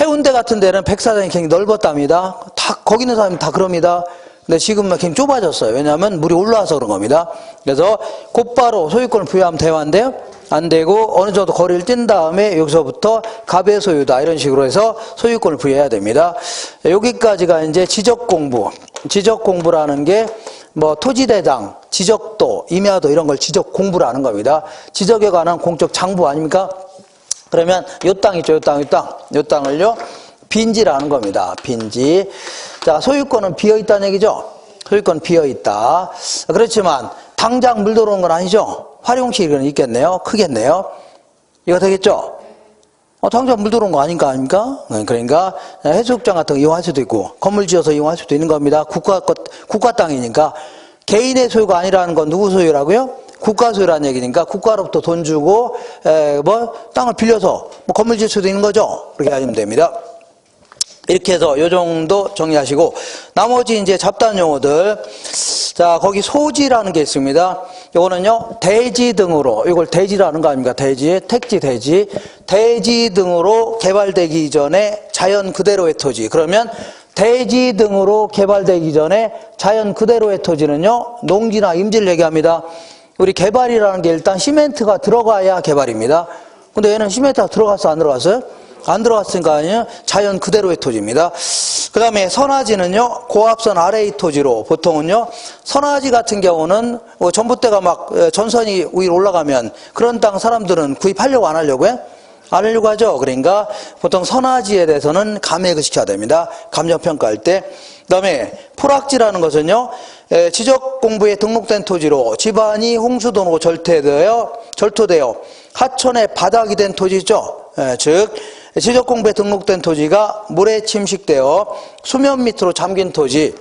해운대 같은 데는 백사장이 굉장히 넓었답니다. 다 거기 있는 사람이 다 그럽니다. 근데 지금은 굉장히 좁아졌어요. 왜냐하면 물이 올라와서 그런 겁니다. 그래서 곧바로 소유권을 부여하면 대화인데요. 안 되고 어느 정도 거리를 뛴 다음에 여기서부터 갑의 소유다 이런 식으로 해서 소유권을 부여해야 됩니다. 여기까지가 이제 지적공부. 지적공부라는 게 뭐 토지대장, 지적도, 임야도 이런 걸 지적공부라는 겁니다. 지적에 관한 공적 장부 아닙니까? 그러면 요 땅 있죠, 요 땅을요 빈지라는 겁니다. 빈지. 자, 소유권은 비어있다는 얘기죠. 소유권 비어있다. 그렇지만 당장 물 들어오는 건 아니죠. 활용실은 있겠네요. 크겠네요. 이거 되겠죠? 당장 물 들어온 거 아닌가 아닙니까? 그러니까 해수욕장 같은 거 이용할 수도 있고 건물 지어서 이용할 수도 있는 겁니다. 국가 땅이니까. 개인의 소유가 아니라는 건 누구 소유라고요? 국가 소유라는 얘기니까 국가로부터 돈 주고 땅을 빌려서 건물 지을 수도 있는 거죠. 그렇게 하시면 됩니다. 이렇게 해서 요 정도 정리하시고, 나머지 이제 잡다한 용어들. 자, 거기 소지라는 게 있습니다. 요거는요, 대지 등으로, 이걸 대지라는 거 아닙니까? 대지, 택지, 대지. 대지 등으로 개발되기 이전에 자연 그대로의 토지. 그러면 대지 등으로 개발되기 전에 자연 그대로의 토지는요, 농지나 임지를 얘기합니다. 우리 개발이라는 게 일단 시멘트가 들어가야 개발입니다. 근데 얘는 시멘트가 들어갔어, 안 들어갔어요? 안 들어갔으니까 아니요, 자연 그대로의 토지입니다. 그 다음에 선화지는요, 고압선 아래의 토지로, 보통은요, 선화지 같은 경우는 뭐 전봇대가 막 전선이 위로 올라가면 그런 땅 사람들은 구입하려고 안 하려고 해? 안 하려고 하죠. 그러니까 보통 선화지에 대해서는 감액을 시켜야 됩니다. 감정평가할 때. 그 다음에 포락지라는 것은요, 지적 공부에 등록된 토지로 집안이 홍수도로 절토되어 하천의 바닥이 된 토지죠. 즉 지적 공부에 등록된 토지가 물에 침식되어 수면 밑으로 잠긴 토지.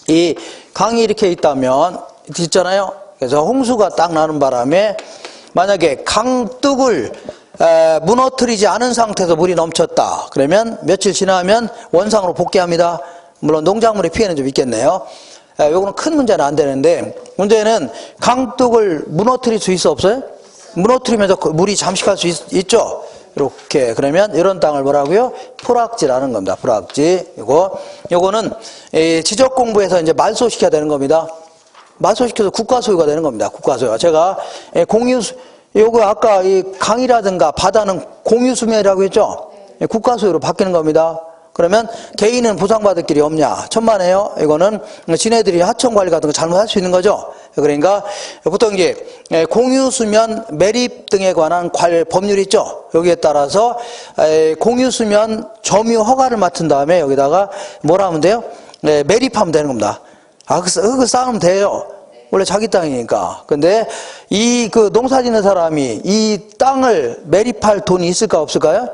이 강이 이렇게 있다면 있잖아요. 그래서 홍수가 딱 나는 바람에 만약에 강둑을 무너뜨리지 않은 상태에서 물이 넘쳤다. 그러면 며칠 지나면 원상으로 복귀합니다. 물론 농작물의 피해는 좀 있겠네요. 요거는 큰 문제는 안 되는데, 문제는 강둑을 무너뜨릴 수 있어 없어요? 무너뜨리면서 물이 잠식할 수 있죠. 이렇게. 그러면 이런 땅을 뭐라고요? 포락지라는 겁니다. 포락지. 요거는 지적 공부에서 이제 말소시켜야 되는 겁니다. 말소시켜서 국가 소유가 되는 겁니다. 국가 소유가. 제가 요거 아까 이 강이라든가 바다는 공유 수면이라고 했죠? 국가 소유로 바뀌는 겁니다. 그러면 개인은 보상받을 길이 없냐? 천만에요. 이거는 지네들이 하천 관리 같은 거 잘못할 수 있는 거죠. 그러니까 보통 이제 공유수면 매립 등에 관한 법률이 있죠. 여기에 따라서 공유수면 점유 허가를 맡은 다음에 여기다가 뭐라 하면 돼요? 매립하면 되는 겁니다. 흙을 쌓으면 돼요. 원래 자기 땅이니까. 근데 그 농사 짓는 사람이 이 땅을 매립할 돈이 있을까 없을까요?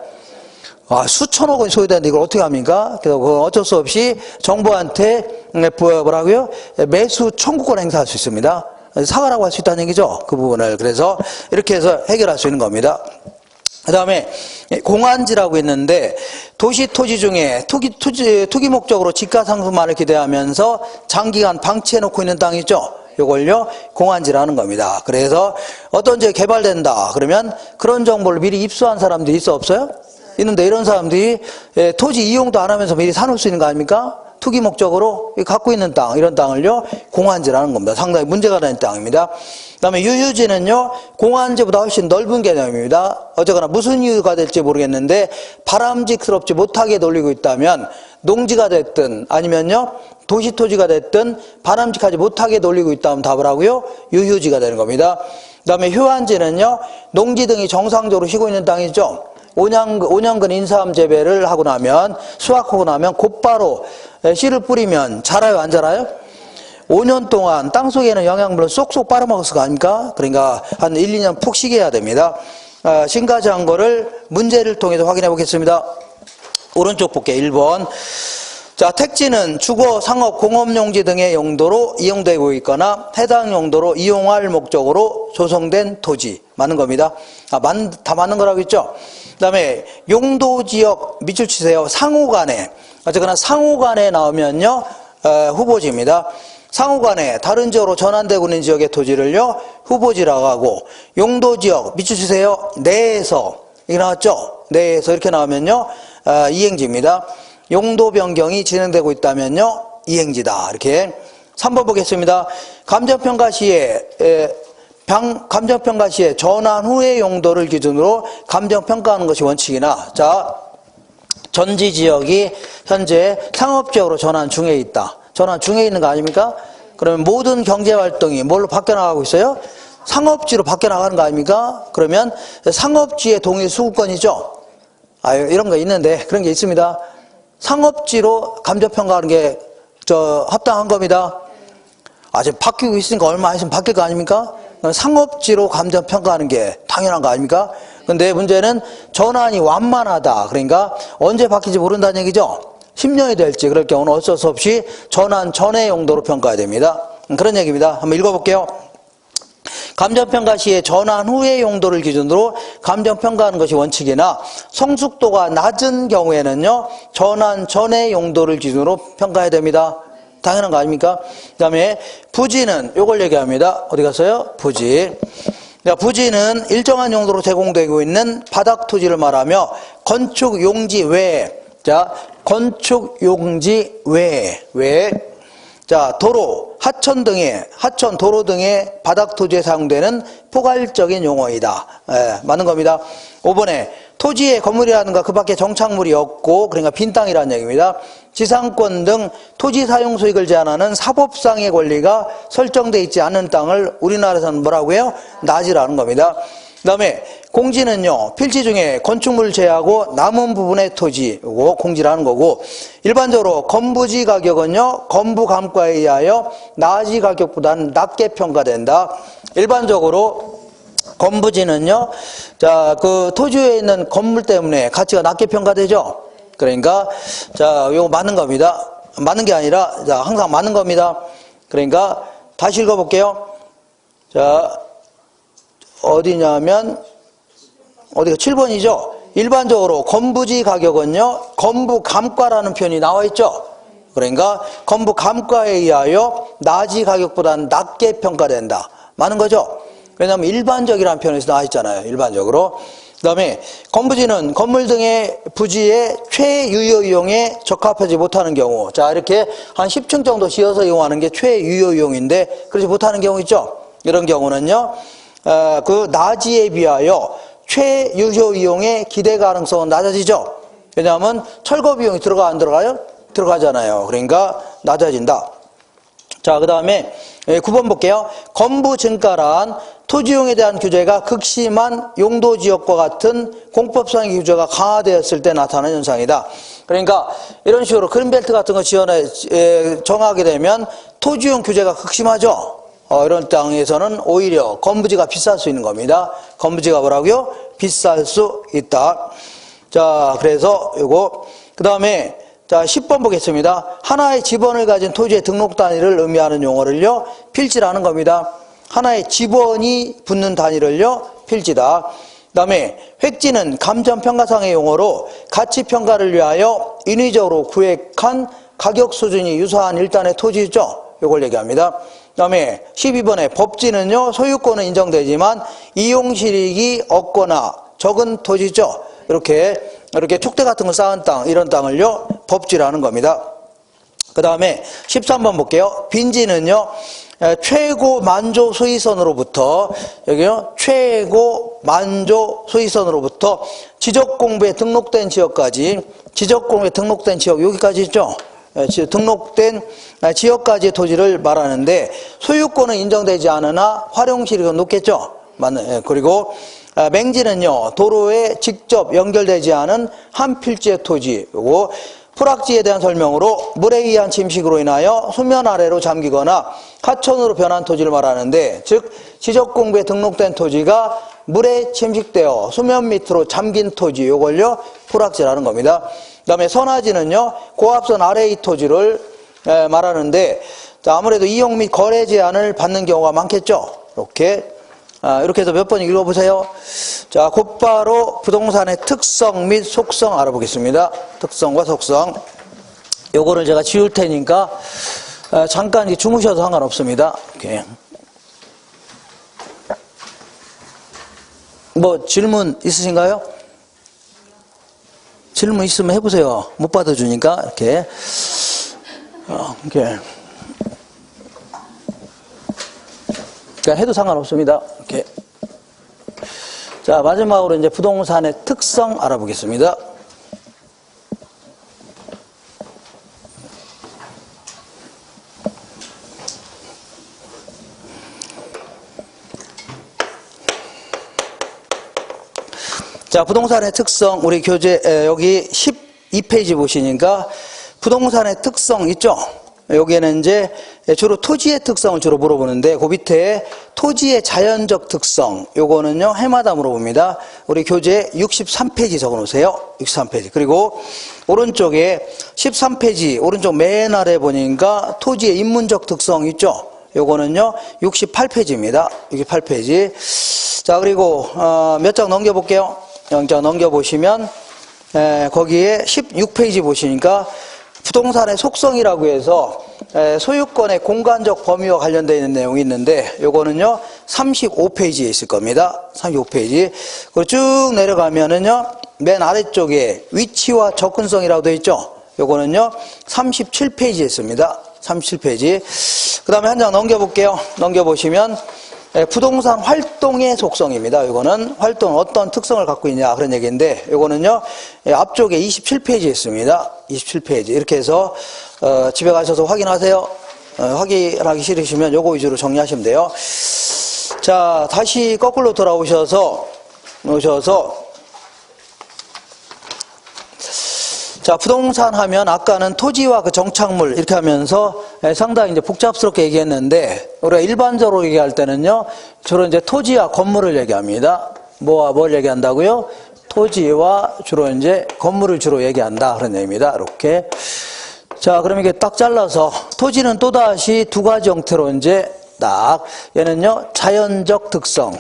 수천억 원이 소요되는데 이걸 어떻게 합니까? 그래서 그건 어쩔 수 없이 정부한테 뭐라고요? 매수 청구권 행사할 수 있습니다. 사과라고 할 수 있다는 얘기죠. 그 부분을. 그래서 이렇게 해서 해결할 수 있는 겁니다. 그 다음에 공안지라고 있는데, 도시 토지 중에 투기 목적으로 집가 상승만을 기대하면서 장기간 방치해놓고 있는 땅이 있죠. 요걸요, 공안지라는 겁니다. 그래서 어떤 지역이 개발된다 그러면 그런 정보를 미리 입수한 사람들이 있어 없어요? 있는데, 이런 사람들이 토지 이용도 안 하면서 미리 사놓을 수 있는 거 아닙니까? 투기 목적으로 갖고 있는 땅, 이런 땅을요, 공안지라는 겁니다. 상당히 문제가 되는 땅입니다. 그 다음에 유휴지는요, 공안지보다 훨씬 넓은 개념입니다. 어쨌거나 무슨 이유가 될지 모르겠는데, 바람직스럽지 못하게 놀리고 있다면, 농지가 됐든 아니면요, 도시토지가 됐든 바람직하지 못하게 놀리고 있다면 답을 하고요, 유휴지가 되는 겁니다. 그 다음에 휴안지는요, 농지 등이 정상적으로 쉬고 있는 땅이죠. 5년근 인삼 재배를 하고 나면, 수확하고 나면 곧바로 씨를 뿌리면 자라요, 안 자라요? 5년 동안 땅속에는 영양분을 쏙쏙 빨아먹었을 거 아닙니까? 그러니까 한 1, 2년 푹 쉬게 해야 됩니다. 신가지 한 거를 문제를 통해서 확인해 보겠습니다. 오른쪽 볼게요. 1번. 자, 택지는 주거, 상업, 공업용지 등의 용도로 이용되고 있거나 해당 용도로 이용할 목적으로 조성된 토지. 맞는 겁니다. 다 맞는 거라고 했죠? 그 다음에 용도지역 밑줄 치세요. 상호간에. 어쨌거나 상호간에 나오면요, 후보지입니다. 상호간에 다른 지역으로 전환되고 있는 지역의 토지를요, 후보지라고 하고, 용도지역 밑줄 치세요. 내에서. 이게 나왔죠? 내에서 이렇게 나오면요, 이행지입니다. 용도 변경이 진행되고 있다면요, 이행지다. 이렇게. 3번 보겠습니다. 감정평가 시에 전환 후의 용도를 기준으로 감정평가하는 것이 원칙이나, 자, 전지 지역이 현재 상업지역으로 전환 중에 있다. 전환 중에 있는 거 아닙니까? 그러면 모든 경제활동이 뭘로 바뀌어나가고 있어요? 상업지로 바뀌어나가는 거 아닙니까? 그러면 상업지의 동일 수급권이죠? 이런 거 있는데, 그런 게 있습니다. 상업지로 감정평가하는 게 합당한 겁니다. 지금 바뀌고 있으니까 얼마 있으면 바뀔 거 아닙니까? 상업지로 감정평가하는 게 당연한 거 아닙니까? 근데 문제는 전환이 완만하다. 그러니까 언제 바뀔지 모른다는 얘기죠. 10년이 될지, 그럴 경우는 어쩔 수 없이 전환 전의 용도로 평가해야 됩니다. 그런 얘기입니다. 한번 읽어볼게요. 감정평가 시에 전환 후의 용도를 기준으로 감정평가하는 것이 원칙이나 성숙도가 낮은 경우에는요, 전환 전의 용도를 기준으로 평가해야 됩니다. 당연한 거 아닙니까? 그 다음에 부지는 요걸 얘기합니다. 어디 갔어요? 부지. 부지는 일정한 용도로 제공되고 있는 바닥 토지를 말하며 건축 용지 외에, 자, 건축 용지 외에, 자, 도로, 하천 도로 등의 바닥 토지에 사용되는 포괄적인 용어이다. 예, 맞는 겁니다. 5번에 토지에 건물이라든가 그 밖에 정착물이 없고, 그러니까 빈 땅이라는 얘기입니다. 지상권 등 토지 사용 수익을 제한하는 사법상의 권리가 설정되어 있지 않은 땅을 우리나라에서는 뭐라고 해요? 낮이라는 겁니다. 그 다음에 공지는요, 필지 중에 건축물을 제외하고 남은 부분의 토지고 공지라는 거고, 일반적으로 건부지 가격은요, 건부 감가에 의하여 나지 가격보다는 낮게 평가된다. 일반적으로 건부지는요, 자, 그 토지에 있는 건물 때문에 가치가 낮게 평가되죠. 그러니까, 자, 이거 맞는 겁니다. 맞는 게 아니라, 자, 항상 맞는 겁니다. 그러니까, 다시 읽어볼게요. 자, 어디냐면, 어디가 7번이죠? 일반적으로 건부지 가격은요, 건부 감가라는 표현이 나와 있죠? 그러니까, 건부 감가에 의하여 나지 가격보다는 낮게 평가된다. 맞는 거죠? 왜냐하면 일반적이라는 표현에서 나와 있잖아요. 일반적으로. 그 다음에 건부지는 건물 등의 부지의 최유효 이용에 적합하지 못하는 경우, 자, 이렇게 한 10층 정도 지어서 이용하는 게 최유효 이용인데 그렇지 못하는 경우 있죠. 이런 경우는요, 그 나지에 비하여 최유효 이용의 기대 가능성은 낮아지죠. 왜냐하면 철거 비용이 들어가 안 들어가요? 들어가잖아요. 그러니까 낮아진다. 자, 그 다음에 9번 볼게요. 건부 증가란 토지용에 대한 규제가 극심한 용도지역과 같은 공법상의 규제가 강화되었을 때 나타나는 현상이다. 그러니까 이런 식으로 그린벨트 같은 거 정하게 되면 토지용 규제가 극심하죠. 이런 땅에서는 오히려 건부지가 비쌀 수 있는 겁니다. 건부지가 뭐라고요? 비쌀 수 있다. 자, 그래서 요거 그 다음에 자, 10번 보겠습니다. 하나의 지번을 가진 토지의 등록 단위를 의미하는 용어를요, 필지라는 겁니다. 하나의 지번이 붙는 단위를요, 필지다. 그 다음에 획지는 감정평가상의 용어로 가치평가를 위하여 인위적으로 구획한 가격 수준이 유사한 일단의 토지죠. 이걸 얘기합니다. 그 다음에 12번에 법지는요, 소유권은 인정되지만 이용실익이 없거나 적은 토지죠. 이렇게 촉대 같은 거 쌓은 땅, 이런 땅을요, 법지라는 겁니다. 그 다음에 13번 볼게요. 빈지는요, 최고 만조 소유선으로부터, 여기요, 최고 만조 소유선으로부터 지적공부에 등록된 지역까지, 지적공부에 등록된 지역, 여기까지 있죠? 등록된 지역까지의 토지를 말하는데, 소유권은 인정되지 않으나 활용실익은 높겠죠? 맞네. 그리고 맹지는요, 도로에 직접 연결되지 않은 한 필지의 토지, 요거 풀악지에 대한 설명으로 물에 의한 침식으로 인하여 수면 아래로 잠기거나 하천으로 변한 토지를 말하는데, 즉 지적공부에 등록된 토지가 물에 침식되어 수면 밑으로 잠긴 토지, 요걸요 풀악지라는 겁니다. 그 다음에 선화지는요, 고압선 아래의 토지를 말하는데, 아무래도 이용 및 거래 제한을 받는 경우가 많겠죠. 이렇게 해서 몇 번 읽어보세요. 자, 곧바로 부동산의 특성 및 속성 알아보겠습니다. 특성과 속성. 요거를 제가 지울 테니까 잠깐 주무셔도 상관없습니다. 이렇게. 뭐 질문 있으신가요? 질문 있으면 해보세요. 못 받아주니까 이렇게. 이렇게. 그러니까 해도 상관없습니다. 이렇게. 자, 마지막으로 이제 부동산의 특성 알아보겠습니다. 자, 부동산의 특성, 우리 교재, 여기 12페이지 보시니까 부동산의 특성 있죠? 여기에는 이제 주로 토지의 특성을 주로 물어보는데, 그 밑에 토지의 자연적 특성, 요거는요, 해마다 물어봅니다. 우리 교재 63페이지 적어 놓으세요. 63페이지. 그리고 오른쪽에 13페이지, 오른쪽 맨 아래 보니까 토지의 인문적 특성 있죠? 요거는요 68페이지입니다. 68페이지. 자, 그리고 몇 장 넘겨볼게요. 영장 넘겨보시면 거기에 16페이지 보시니까 부동산의 속성이라고 해서 소유권의 공간적 범위와 관련되어 있는 내용이 있는데 요거는요 35페이지에 있을 겁니다. 35페이지. 그리고 쭉 내려가면은요 맨 아래쪽에 위치와 접근성이라고 되어 있죠. 요거는요 37페이지에 있습니다. 37페이지. 그 다음에 한 장 넘겨볼게요. 넘겨보시면 부동산 활동의 속성입니다. 이거는 활동 어떤 특성을 갖고 있냐 그런 얘기인데 이거는요 앞쪽에 27페이지에 있습니다. 27페이지. 이렇게 해서 집에 가셔서 확인하세요. 확인하기 싫으시면 요거 위주로 정리하시면 돼요. 자, 다시 거꾸로 돌아오셔서 자, 부동산 하면 아까는 토지와 그 정착물 이렇게 하면서 상당히 이제 복잡스럽게 얘기했는데 우리가 일반적으로 얘기할 때는요 주로 이제 토지와 건물을 얘기합니다. 뭐와 뭘 얘기한다고요? 토지와 주로 이제 건물을 주로 얘기한다 그런 얘기입니다. 이렇게. 자, 그럼 이게 딱 잘라서 토지는 또다시 두 가지 형태로 이제 딱 얘는요 자연적 특성,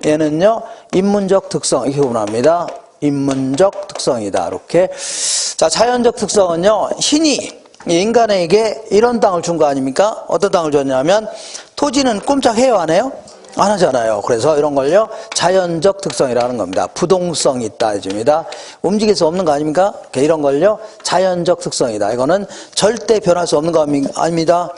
얘는요 인문적 특성 이렇게 구분합니다. 인문적 특성이다. 이렇게. 자, 자연적 특성은요, 신이 인간에게 이런 땅을 준 거 아닙니까? 어떤 땅을 줬냐면, 토지는 꼼짝해요, 안 해요? 안 하잖아요. 그래서 이런 걸요, 자연적 특성이라는 겁니다. 부동성이 있다, 해줍니다. 움직일 수 없는 거 아닙니까? 이런 걸요, 자연적 특성이다. 이거는 절대 변할 수 없는 거 아닙니다.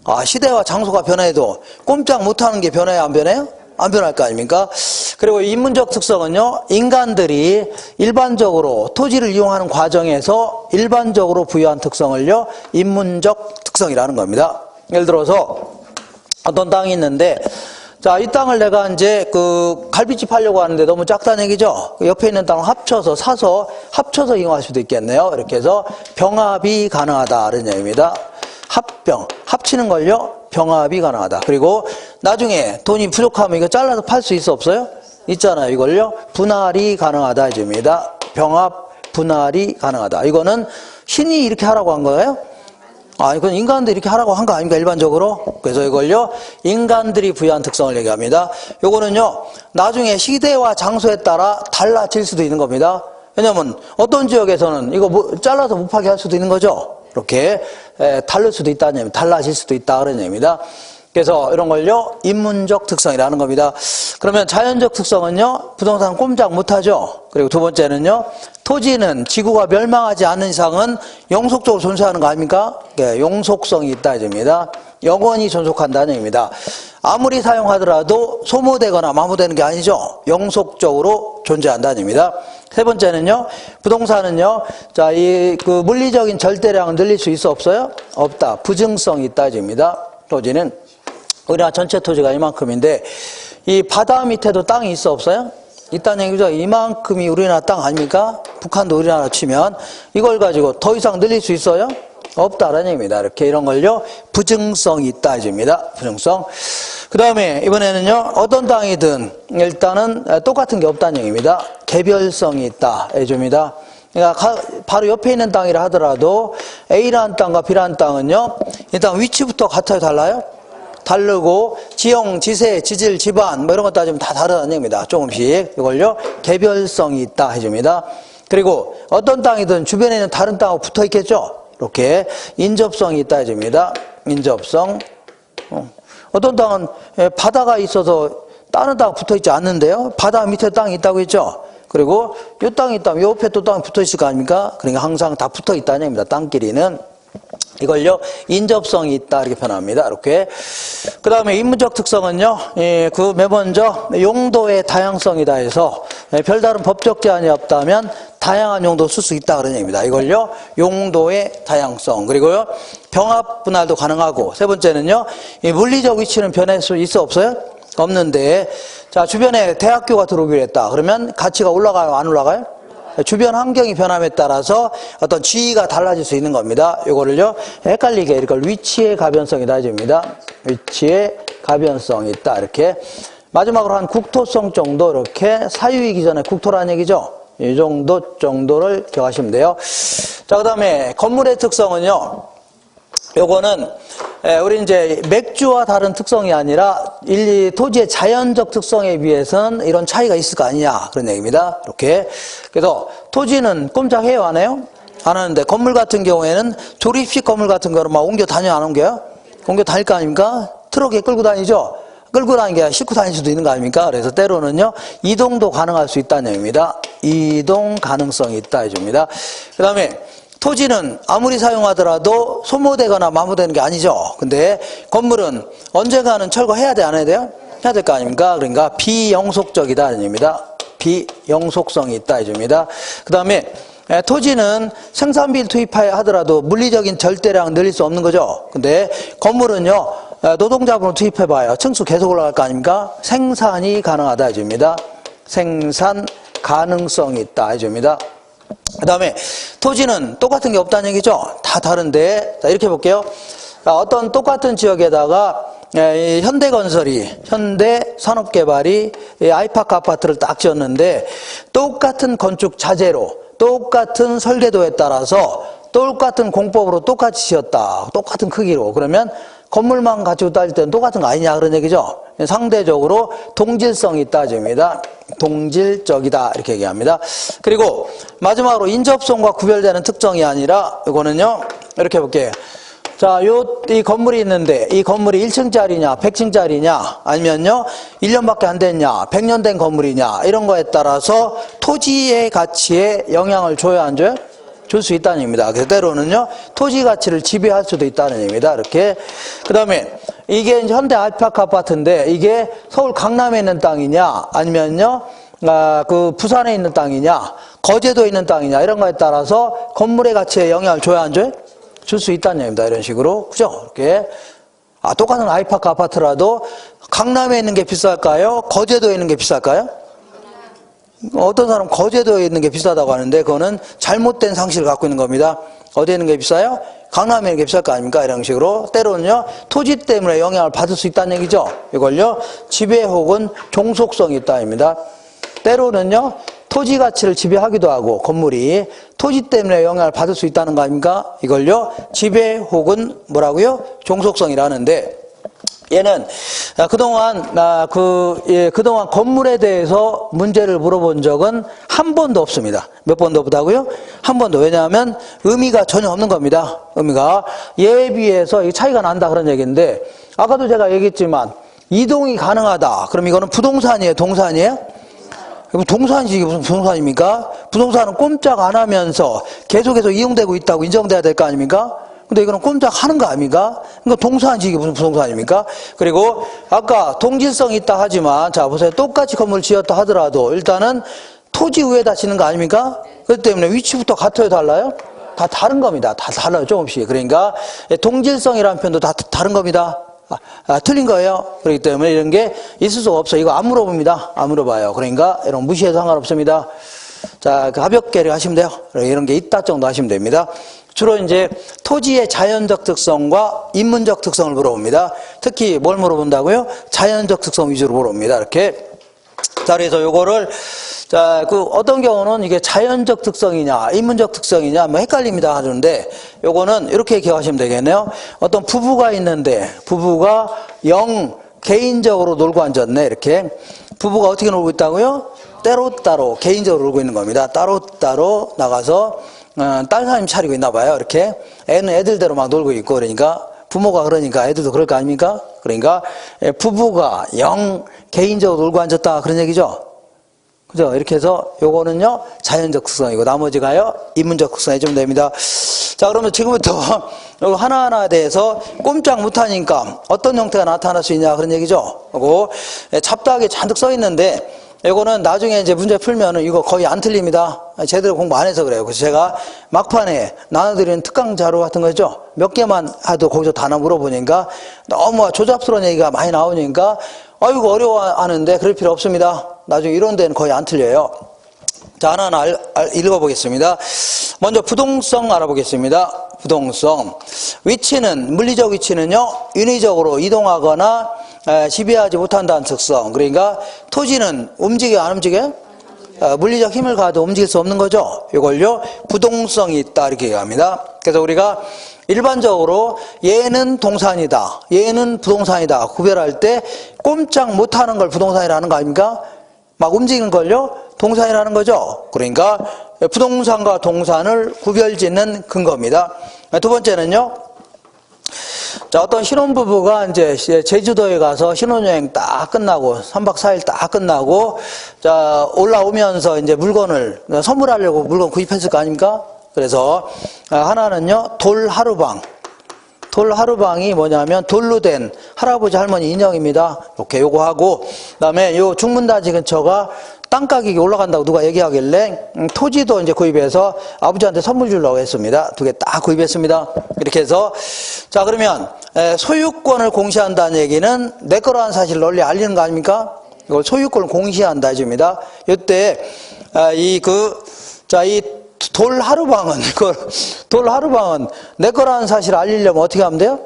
아, 시대와 장소가 변해도 꼼짝 못 하는 게 변해요, 안 변해요? 안 변할 거 아닙니까? 그리고 인문적 특성은요, 인간들이 일반적으로 토지를 이용하는 과정에서 일반적으로 부여한 특성을요, 인문적 특성이라는 겁니다. 예를 들어서 어떤 땅이 있는데, 자, 이 땅을 내가 이제 그 갈비집 하려고 하는데 너무 작다는 얘기죠? 옆에 있는 땅을 사서 합쳐서 이용할 수도 있겠네요. 이렇게 해서 병합이 가능하다는 얘기입니다. 합치는 걸요, 병합이 가능하다. 그리고 나중에 돈이 부족하면 이거 잘라서 팔 수 있어 없어요? 있잖아요. 이걸요 분할이 가능하다 해줍니다. 병합 분할이 가능하다. 이거는 신이 이렇게 하라고 한 거예요? 아, 이건 인간들이 이렇게 하라고 한 거 아닙니까? 일반적으로. 그래서 이걸요 인간들이 부여한 특성을 얘기합니다. 요거는요 나중에 시대와 장소에 따라 달라질 수도 있는 겁니다. 왜냐면 어떤 지역에서는 이거 잘라서 못 파게 할 수도 있는 거죠. 이렇게 다를 수도 있다는 얘기입니다. 달라질 수도 있다 그런 얘기입니다. 그래서 이런 걸요 인문적 특성이라는 겁니다. 그러면 자연적 특성은요 부동산은 꼼짝 못하죠. 그리고 두 번째는요 토지는 지구가 멸망하지 않는 이상은 영속적으로 존재하는 거 아닙니까? 네, 용속성이 있다 이겁니다. 영원히 존속한다는 얘기입니다. 아무리 사용하더라도 소모되거나 마모되는 게 아니죠. 영속적으로 존재한다는 얘기입니다. 세 번째는요, 부동산은요, 자, 그 물리적인 절대량을 늘릴 수 있어 없어요? 없다. 부증성이 있다 이겁니다. 토지는 우리나라 전체 토지가 이만큼인데 이 바다 밑에도 땅이 있어 없어요? 있다는 얘기죠. 이만큼이 우리나라 땅 아닙니까? 북한도 우리나라 치면 이걸 가지고 더 이상 늘릴 수 있어요? 없다라는 얘기입니다. 이렇게 이런 걸요 부증성이 있다 해줍니다. 부증성. 그 다음에 이번에는요 어떤 땅이든 일단은 똑같은 게 없다는 얘기입니다. 개별성이 있다 해줍니다. 그러니까 바로 옆에 있는 땅이라 하더라도 A라는 땅과 B라는 땅은요 일단 위치부터 같아요, 달라요? 다르고 지형, 지세, 지질, 지반 뭐 이런 것 따지면 다 다르다는 얘기입니다. 조금씩 이걸요 개별성이 있다 해줍니다. 그리고 어떤 땅이든 주변에 있는 다른 땅하고 붙어 있겠죠. 이렇게 인접성이 있다 해줍니다. 인접성. 어떤 땅은 바다가 있어서 다른 땅 붙어 있지 않는데요. 바다 밑에 땅이 있다고 했죠. 그리고 이 땅이 있다면 옆에 또 땅이 붙어 있을 거 아닙니까? 그러니까 항상 다 붙어 있다는 얘기입니다. 땅끼리는. 이걸요 인접성이 있다 이렇게 표현합니다. 이렇게. 그 다음에 인문적 특성은요 그 먼저 용도의 다양성이다 해서 별다른 법적 제한이 없다면 다양한 용도 쓸 수 있다 그런 얘기입니다. 이걸요 용도의 다양성. 그리고요 병합 분할도 가능하고. 세 번째는요 이 물리적 위치는 변할 수 있어 없어요? 없는데 자 주변에 대학교가 들어오기로 했다. 그러면 가치가 올라가요, 안 올라가요? 주변 환경이 변함에 따라서 어떤 지위가 달라질 수 있는 겁니다. 이거를요 헷갈리게 이걸 위치의 가변성이다 해줍니다. 위치의 가변성이 있다 이렇게. 마지막으로 한 국토성 정도 이렇게 사유이기 전에 국토라는 얘기죠. 이 정도를 기억하시면 돼요. 자, 그 다음에 건물의 특성은요 요거는 우리 이제 맥주와 다른 특성이 아니라 토지의 자연적 특성에 비해서는 이런 차이가 있을 거 아니냐 그런 얘기입니다. 이렇게. 그래서 토지는 꼼짝해요, 안 해요? 안 하는데 건물 같은 경우에는 조립식 건물 같은 거는 막 옮겨 다녀 안 옮겨요? 옮겨 다닐 거 아닙니까? 트럭에 끌고 다니죠? 끌고 다니는 게 아니라 싣고 다닐 수도 있는 거 아닙니까? 그래서 때로는요, 이동도 가능할 수 있다는 얘기입니다. 이동 가능성이 있다 해줍니다. 그 다음에 토지는 아무리 사용하더라도 소모되거나 마모되는 게 아니죠. 근데 건물은 언젠가는 철거해야 돼, 안 해야 돼요? 해야 될 거 아닙니까? 그러니까 비영속적이다 해줍니다. 비영속성이 있다 해줍니다. 그 다음에 토지는 생산비를 투입하더라도 물리적인 절대량 늘릴 수 없는 거죠. 근데 건물은요, 노동자분을 투입해봐요. 층수 계속 올라갈 거 아닙니까? 생산이 가능하다 해줍니다. 생산 가능성이 있다 해줍니다. 그 다음에 토지는 똑같은 게 없다는 얘기죠. 다 다른데, 자, 이렇게 볼게요. 어떤 똑같은 지역에다가 현대건설이, 현대산업개발이 아이파크 아파트를 딱 지었는데 똑같은 건축 자재로 똑같은 설계도에 따라서 똑같은 공법으로 똑같이 지었다. 똑같은 크기로. 그러면 건물만 가지고 따질 때는 똑같은 거 아니냐 그런 얘기죠. 상대적으로 동질성이 있다 줍니다. 동질적이다 이렇게 얘기합니다. 그리고 마지막으로 인접성과 구별되는 특성이 아니라 이거는요. 이렇게 볼게요. 자, 이 건물이 있는데 이 건물이 1층짜리냐 100층짜리냐 아니면요 1년밖에 안 됐냐 100년 된 건물이냐 이런 거에 따라서 토지의 가치에 영향을 줘야 안 줘요? 줄 수 있다는 얘기입니다. 그래서 때로는요 토지 가치를 지배할 수도 있다는 얘기입니다. 이렇게. 그 다음에 이게 이제 현대 아이파크 아파트인데 이게 서울 강남에 있는 땅이냐 아니면요 그 부산에 있는 땅이냐 거제도에 있는 땅이냐 이런 거에 따라서 건물의 가치에 영향을 줘야 안 줘요? 줄 수 있다는 얘기입니다. 이런 식으로. 그죠? 이렇게. 똑같은 아이파크 아파트라도 강남에 있는 게 비쌀까요? 거제도에 있는 게 비쌀까요? 어떤 사람은 거제도에 있는 게 비싸다고 하는데 그거는 잘못된 상식을 갖고 있는 겁니다. 어디에 있는 게 비싸요? 강남에 있는 게 비쌀 거 아닙니까? 이런 식으로. 때로는요, 토지 때문에 영향을 받을 수 있다는 얘기죠. 이걸요, 지배 혹은 종속성이 있다입니다. 때로는요, 토지 가치를 지배하기도 하고 건물이 토지 때문에 영향을 받을 수 있다는 거 아닙니까? 이걸요 지배 혹은 뭐라고요? 종속성이라는데 얘는 그동안 건물에 대해서 문제를 물어본 적은 한 번도 없습니다. 몇 번도 없다고요? 한 번도. 왜냐하면 의미가 전혀 없는 겁니다. 의미가 얘에 비해서 이 차이가 난다 그런 얘기인데 아까도 제가 얘기했지만 이동이 가능하다. 그럼 이거는 부동산이에요? 동산이에요? 동산이지 이게 무슨 부동산입니까? 부동산은 꼼짝 안 하면서 계속해서 이용되고 있다고 인정돼야 될 거 아닙니까? 근데 이거는 꼼짝 하는 거 아닙니까? 그러니까 동산이지 이게 무슨 부동산입니까? 그리고 아까 동질성이 있다 하지만 자 보세요. 똑같이 건물을 지었다 하더라도 일단은 토지 위에다 짓는 거 아닙니까? 그렇기 때문에 위치부터 같아요 달라요? 다 다른 겁니다. 다 달라요 조금씩. 그러니까 동질성이라는 표현도 다 다른 겁니다. 틀린 거예요. 그렇기 때문에 이런 게 있을 수가 없어요. 이거 안 물어봅니다. 안 물어봐요. 그러니까 이런 무시해도 상관없습니다. 자, 가볍게 하시면 돼요. 이런 게 있다 정도 하시면 됩니다. 주로 이제 토지의 자연적 특성과 인문적 특성을 물어봅니다. 특히 뭘 물어본다고요? 자연적 특성 위주로 물어봅니다. 이렇게. 자, 그래서 요거를 자, 어떤 경우는 이게 자연적 특성이냐, 인문적 특성이냐, 뭐 헷갈립니다 하는데, 요거는 이렇게 기억하시면 되겠네요. 어떤 부부가 있는데, 부부가 개인적으로 놀고 앉았네, 이렇게. 부부가 어떻게 놀고 있다고요? 따로 개인적으로 놀고 있는 겁니다. 따로 나가서, 딸 사람이 차리고 있나 봐요, 이렇게. 애는 애들대로 막 놀고 있고, 그러니까. 부모가 그러니까 애들도 그럴 거 아닙니까? 그러니까, 부부가 개인적으로 놀고 앉았다, 그런 얘기죠. 그죠? 이렇게 해서 요거는요 자연적 특성이고 나머지가요 인문적 특성 해주면 됩니다. 자, 그러면 지금부터 요거 하나하나에 대해서 꼼짝 못하니까 어떤 형태가 나타날 수 있냐 그런 얘기죠. 그리고 잡다하게 잔뜩 써 있는데 요거는 나중에 이제 문제 풀면은 이거 거의 안 틀립니다. 제대로 공부 안 해서 그래요. 그래서 제가 막판에 나눠드리는 특강 자료 같은 거 있죠. 몇 개만 해도 거기서 다 물어보니까 너무 조잡스러운 얘기가 많이 나오니까 아이고 어려워하는데 그럴 필요 없습니다. 나중에 이런 데는 거의 안 틀려요. 자, 하나하나 읽어보겠습니다. 먼저 부동성 알아보겠습니다. 부동성. 위치는, 물리적 위치는요, 인위적으로 이동하거나 지배하지 못한다는 특성. 그러니까 토지는 움직여, 안 움직여요? 물리적 힘을 가도 움직일 수 없는 거죠. 이걸요, 부동성이 있다, 이렇게 얘기합니다. 그래서 우리가 일반적으로 얘는 동산이다, 얘는 부동산이다 구별할 때 꼼짝 못하는 걸 부동산이라는 거 아닙니까? 막 움직이는 걸요 동산이라는 거죠. 그러니까 부동산과 동산을 구별짓는 근거입니다. 두 번째는요. 자, 어떤 신혼부부가 이제 제주도에 가서 신혼여행 딱 끝나고 3박 4일 딱 끝나고 자, 올라오면서 이제 물건을 선물하려고 물건 구입했을 거 아닙니까? 그래서 하나는요, 돌 하루방이 뭐냐면 돌로 된 할아버지 할머니 인형입니다. 이렇게 요거 하고, 그다음에 요 중문단지 근처가 땅 가격이 올라간다고 누가 얘기하길래 토지도 이제 구입해서 아버지한테 선물 주려고 했습니다. 두 개 딱 구입했습니다. 이렇게 해서 자, 그러면 소유권을 공시한다는 얘기는 내 거라는 사실을 널리 알리는 거 아닙니까? 이걸 소유권을 공시한다 줍니다. 이때 이 돌 하루방은 내 거라는 사실을 알리려면 어떻게 하면 돼요?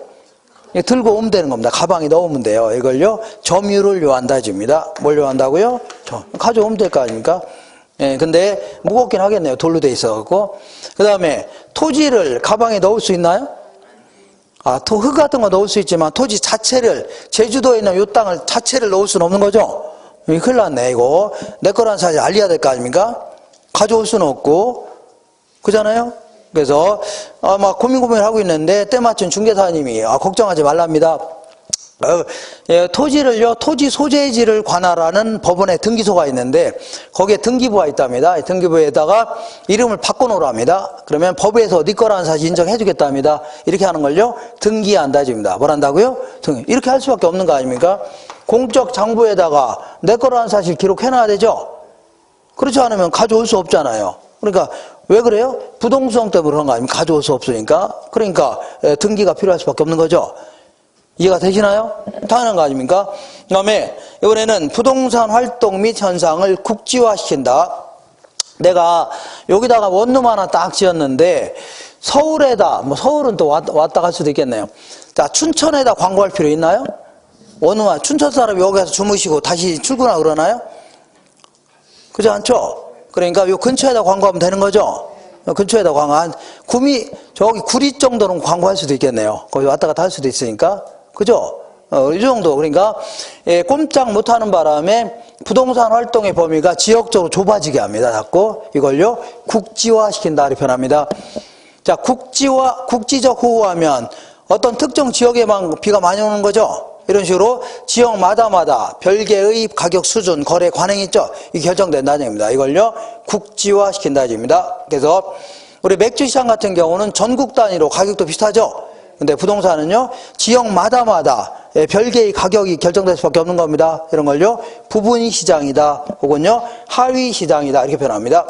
들고 오면 되는 겁니다. 가방에 넣으면 돼요. 이걸요 점유를 요한다 줍니다. 뭘 요한다고요? 가져오면 될 거 아닙니까? 예, 근데 무겁긴 하겠네요. 돌로 돼 있어갖고. 그 다음에 토지를 가방에 넣을 수 있나요? 흙 같은 거 넣을 수 있지만 토지 자체를, 제주도에 있는 요 땅을 자체를 넣을 수는 없는 거죠? 큰일 났네. 이거 내 거라는 사실 알려야 될 거 아닙니까? 가져올 수는 없고, 그잖아요? 그래서 막 고민을 하고 있는데 때마침 중개사님이 걱정하지 말랍니다. 토지를요, 토지 소재지를 관할하는 법원에 등기소가 있는데 거기에 등기부가 있답니다. 등기부에다가 이름을 바꿔놓으라 합니다. 그러면 법에서 네 거라는 사실 인정해 주겠답니다. 이렇게 하는 걸요 등기한다 줍니다. 뭘 한다고요? 이렇게 할 수밖에 없는 거 아닙니까? 공적 장부에다가 내 거라는 사실 기록해놔야 되죠. 그렇지 않으면 가져올 수 없잖아요. 그러니까 왜 그래요? 부동성 때문에 그런 거 아닙니까? 가져올 수 없으니까. 그러니까 등기가 필요할 수밖에 없는 거죠. 이해가 되시나요? 당연한 거 아닙니까? 그 다음에 이번에는 부동산 활동 및 현상을 국지화시킨다. 내가 여기다가 원룸 하나 딱 지었는데 서울에다, 서울은 또 왔다 갈 수도 있겠네요. 자, 춘천에다 광고할 필요 있나요? 원룸, 춘천 사람이 여기 가서 주무시고 다시 출근하고 그러나요? 그렇지 않죠? 그러니까 요 근처에다 광고하면 되는 거죠? 근처에다 광고, 저기 구리 정도는 광고할 수도 있겠네요. 거기 왔다 갔다 할 수도 있으니까. 그죠? 이 정도. 그러니까, 꼼짝 못하는 바람에 부동산 활동의 범위가 지역적으로 좁아지게 합니다. 자꾸. 이걸요, 국지화 시킨다. 이렇게 표현합니다. 자, 국지적 호우하면 어떤 특정 지역에만 비가 많이 오는 거죠? 이런 식으로 지역마다마다 별개의 가격 수준, 거래 관행이 있죠? 이게 결정된다는 얘기입니다. 이걸요, 국지화 시킨다는 얘기입니다. 그래서 우리 맥주 시장 같은 경우는 전국 단위로 가격도 비슷하죠? 근데 부동산은요, 지역마다마다 별개의 가격이 결정될 수밖에 없는 겁니다. 이런 걸요, 부분이 시장이다. 혹은요, 하위 시장이다. 이렇게 표현합니다.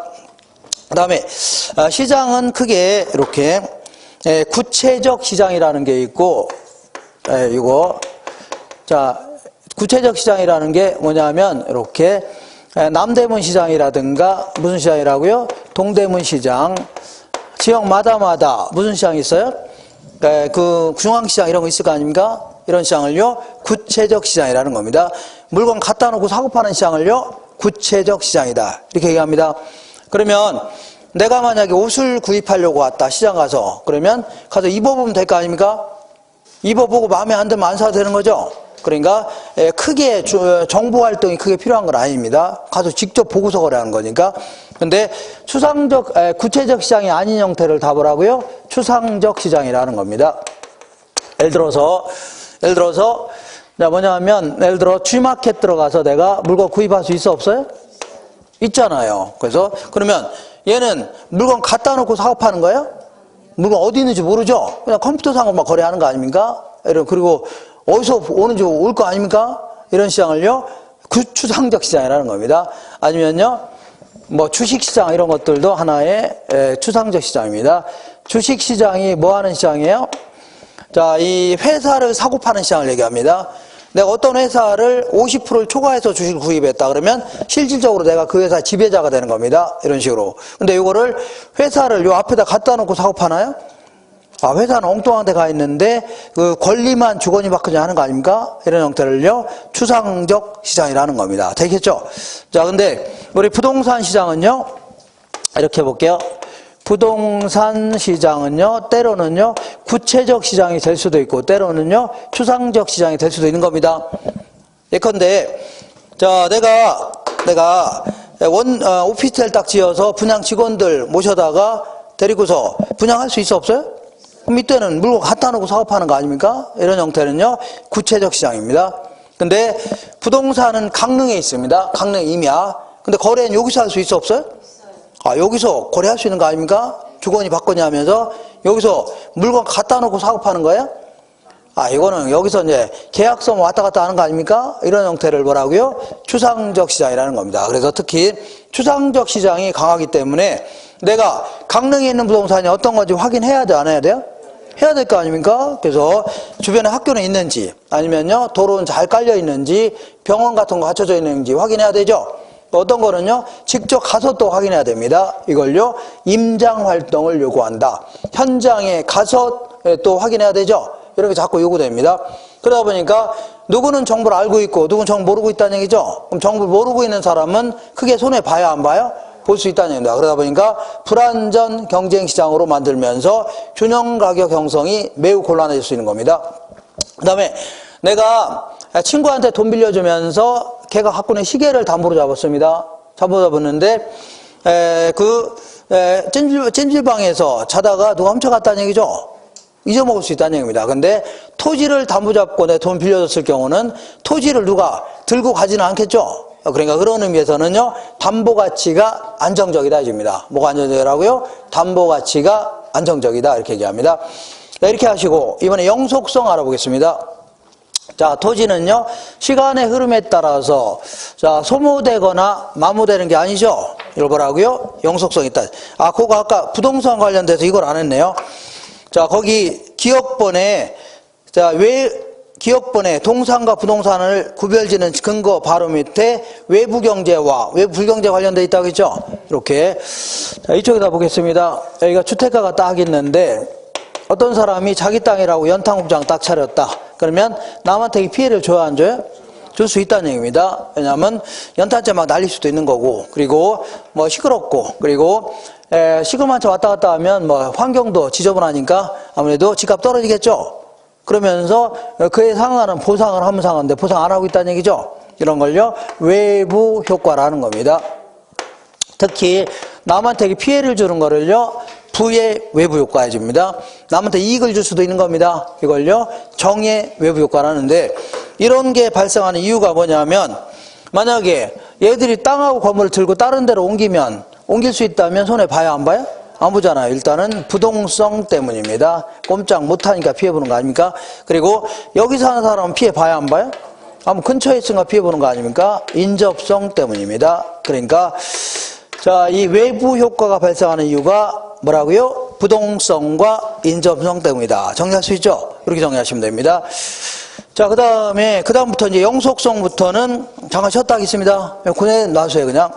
그 다음에, 시장은 크게 이렇게, 구체적 시장이라는 게 있고, 이거, 자, 구체적 시장이라는 게 뭐냐면 이렇게 남대문 시장이라든가 무슨 시장이라고요? 동대문 시장, 지역마다마다 무슨 시장이 있어요? 그 중앙시장 이런 거 있을 거 아닙니까? 이런 시장을요 구체적 시장이라는 겁니다. 물건 갖다 놓고 사고 파는 시장을요 구체적 시장이다 이렇게 얘기합니다. 그러면 내가 만약에 옷을 구입하려고 왔다 시장 가서, 그러면 가서 입어보면 될 거 아닙니까? 입어보고 마음에 안 들면 안 사도 되는 거죠. 그러니까 크게 정보 활동이 크게 필요한 건 아닙니다. 가서 직접 보고서 거래하는 거니까. 근데 구체적 시장이 아닌 형태를 답을 하고요, 추상적 시장이라는 겁니다. 예를 들어서 뭐냐면 예를 들어 G마켓 들어가서 내가 물건 구입할 수 있어 없어요? 있잖아요. 그래서 그러면 얘는 물건 갖다 놓고 사고 파는 거예요? 물건 어디 있는지 모르죠? 그냥 컴퓨터상으로만 거래하는 거 아닙니까? 그리고 어디서 오는지 올 거 아닙니까? 이런 시장을요, 추상적 시장이라는 겁니다. 아니면요, 뭐 주식시장 이런 것들도 하나의 추상적 시장입니다. 주식시장이 뭐 하는 시장이에요? 자, 이 회사를 사고 파는 시장을 얘기합니다. 내가 어떤 회사를 50%를 초과해서 주식을 구입했다 그러면 실질적으로 내가 그 회사 지배자가 되는 겁니다. 이런 식으로. 근데 이거를 회사를 요 앞에다 갖다 놓고 사고 파나요? 회사는 엉뚱한 데 가 있는데 그 권리만 주거니 받거니 하는 거 아닙니까? 이런 형태를요 추상적 시장이라는 겁니다. 되겠죠? 자, 근데 우리 부동산 시장은요 이렇게 볼게요. 부동산 시장은요, 때로는요, 구체적 시장이 될 수도 있고, 때로는요, 추상적 시장이 될 수도 있는 겁니다. 예컨대, 자, 내가 오피스텔 딱 지어서 분양 직원들 모셔다가 데리고서 분양할 수 있어, 없어요? 그럼 이때는 물건 갖다 놓고 사업하는 거 아닙니까? 이런 형태는요, 구체적 시장입니다. 근데 부동산은 강릉에 있습니다. 강릉 임야. 근데 거래는 여기서 할 수 있어, 없어요? 아, 여기서 거래할 수 있는 거 아닙니까? 주거니 받거니 하면서 여기서 물건 갖다 놓고 사업하는 거예요? 아, 이거는 여기서 이제 계약서 왔다 갔다 하는 거 아닙니까? 이런 형태를 뭐라고요? 추상적 시장이라는 겁니다. 그래서 특히 추상적 시장이 강하기 때문에 내가 강릉에 있는 부동산이 어떤 건지 확인해야 돼, 안 해야 돼요? 해야 될 거 아닙니까? 그래서 주변에 학교는 있는지 아니면요, 도로는 잘 깔려 있는지 병원 같은 거 갖춰져 있는지 확인해야 되죠? 어떤 거는요, 직접 가서 또 확인해야 됩니다. 이걸요, 임장 활동을 요구한다. 현장에 가서 또 확인해야 되죠? 이렇게 자꾸 요구됩니다. 그러다 보니까 누구는 정보를 알고 있고 누구는 정보 모르고 있다는 얘기죠. 그럼 정보를 모르고 있는 사람은 크게 손해 봐야 안 봐요? 볼 수 있다는 얘기입니다. 그러다 보니까 불안전 경쟁 시장으로 만들면서 균형 가격 형성이 매우 곤란해질 수 있는 겁니다. 그 다음에 내가 친구한테 돈 빌려주면서 걔가 갖고 있는 시계를 담보로 잡았습니다. 잡았는데 찜질방에서 자다가 누가 훔쳐갔다는 얘기죠. 잊어먹을 수 있다는 얘기입니다. 근데 토지를 담보 잡고 내 돈 빌려줬을 경우는 토지를 누가 들고 가지는 않겠죠. 그러니까 그런 의미에서는요, 담보 가치가 안정적이다 해줍니다. 뭐가 안정적이라고요? 담보 가치가 안정적이다 이렇게 얘기합니다. 자, 이렇게 하시고 이번에 영속성 알아보겠습니다. 자, 토지는요, 시간의 흐름에 따라서 자, 소모되거나 마모되는 게 아니죠. 이걸 뭐라고요? 영속성이 있다. 아, 그거 아까 부동산 관련돼서 이걸 안 했네요. 자, 거기 기억본에 기억본에 동산과 부동산을 구별지는 근거 바로 밑에 외부 경제와 외부 불경제 관련돼 있다고 했죠? 이렇게. 자, 이쪽에다 보겠습니다. 여기가 주택가가 딱 있는데 어떤 사람이 자기 땅이라고 연탄공장 딱 차렸다. 그러면 남한테 피해를 줘야 안 줘요? 줄 수 있다는 얘기입니다. 왜냐하면 연탄재 막 날릴 수도 있는 거고, 그리고 뭐 시끄럽고, 그리고 시끄러운 차 왔다 갔다 하면 뭐 환경도 지저분하니까 아무래도 집값 떨어지겠죠. 그러면서 그에 상응하는 보상을 하면 상한데 보상 안 하고 있다는 얘기죠. 이런 걸요, 외부 효과라는 겁니다. 특히 남한테 피해를 주는 거를요, 부의 외부 효과 해줍니다. 남한테 이익을 줄 수도 있는 겁니다. 이걸요, 정의 외부 효과라는데, 이런 게 발생하는 이유가 뭐냐면, 만약에 얘들이 땅하고 건물을 들고 다른 데로 옮길 수 있다면 손해 봐야 안 봐요? 안 보잖아요. 일단은 부동성 때문입니다. 꼼짝 못하니까 피해보는 거 아닙니까? 그리고 여기 사는 사람은 피해 봐야 안 봐요? 아무 근처에 있으니까 피해보는 거 아닙니까? 인접성 때문입니다. 그러니까 자, 이 외부 효과가 발생하는 이유가 뭐라고요? 부동성과 인접성 때문이다. 정리할 수 있죠? 이렇게 정리하시면 됩니다. 자, 그다음부터 이제 영속성부터는 잠깐 쉬었다 하겠습니다. 그냥 놔주세요, 그냥.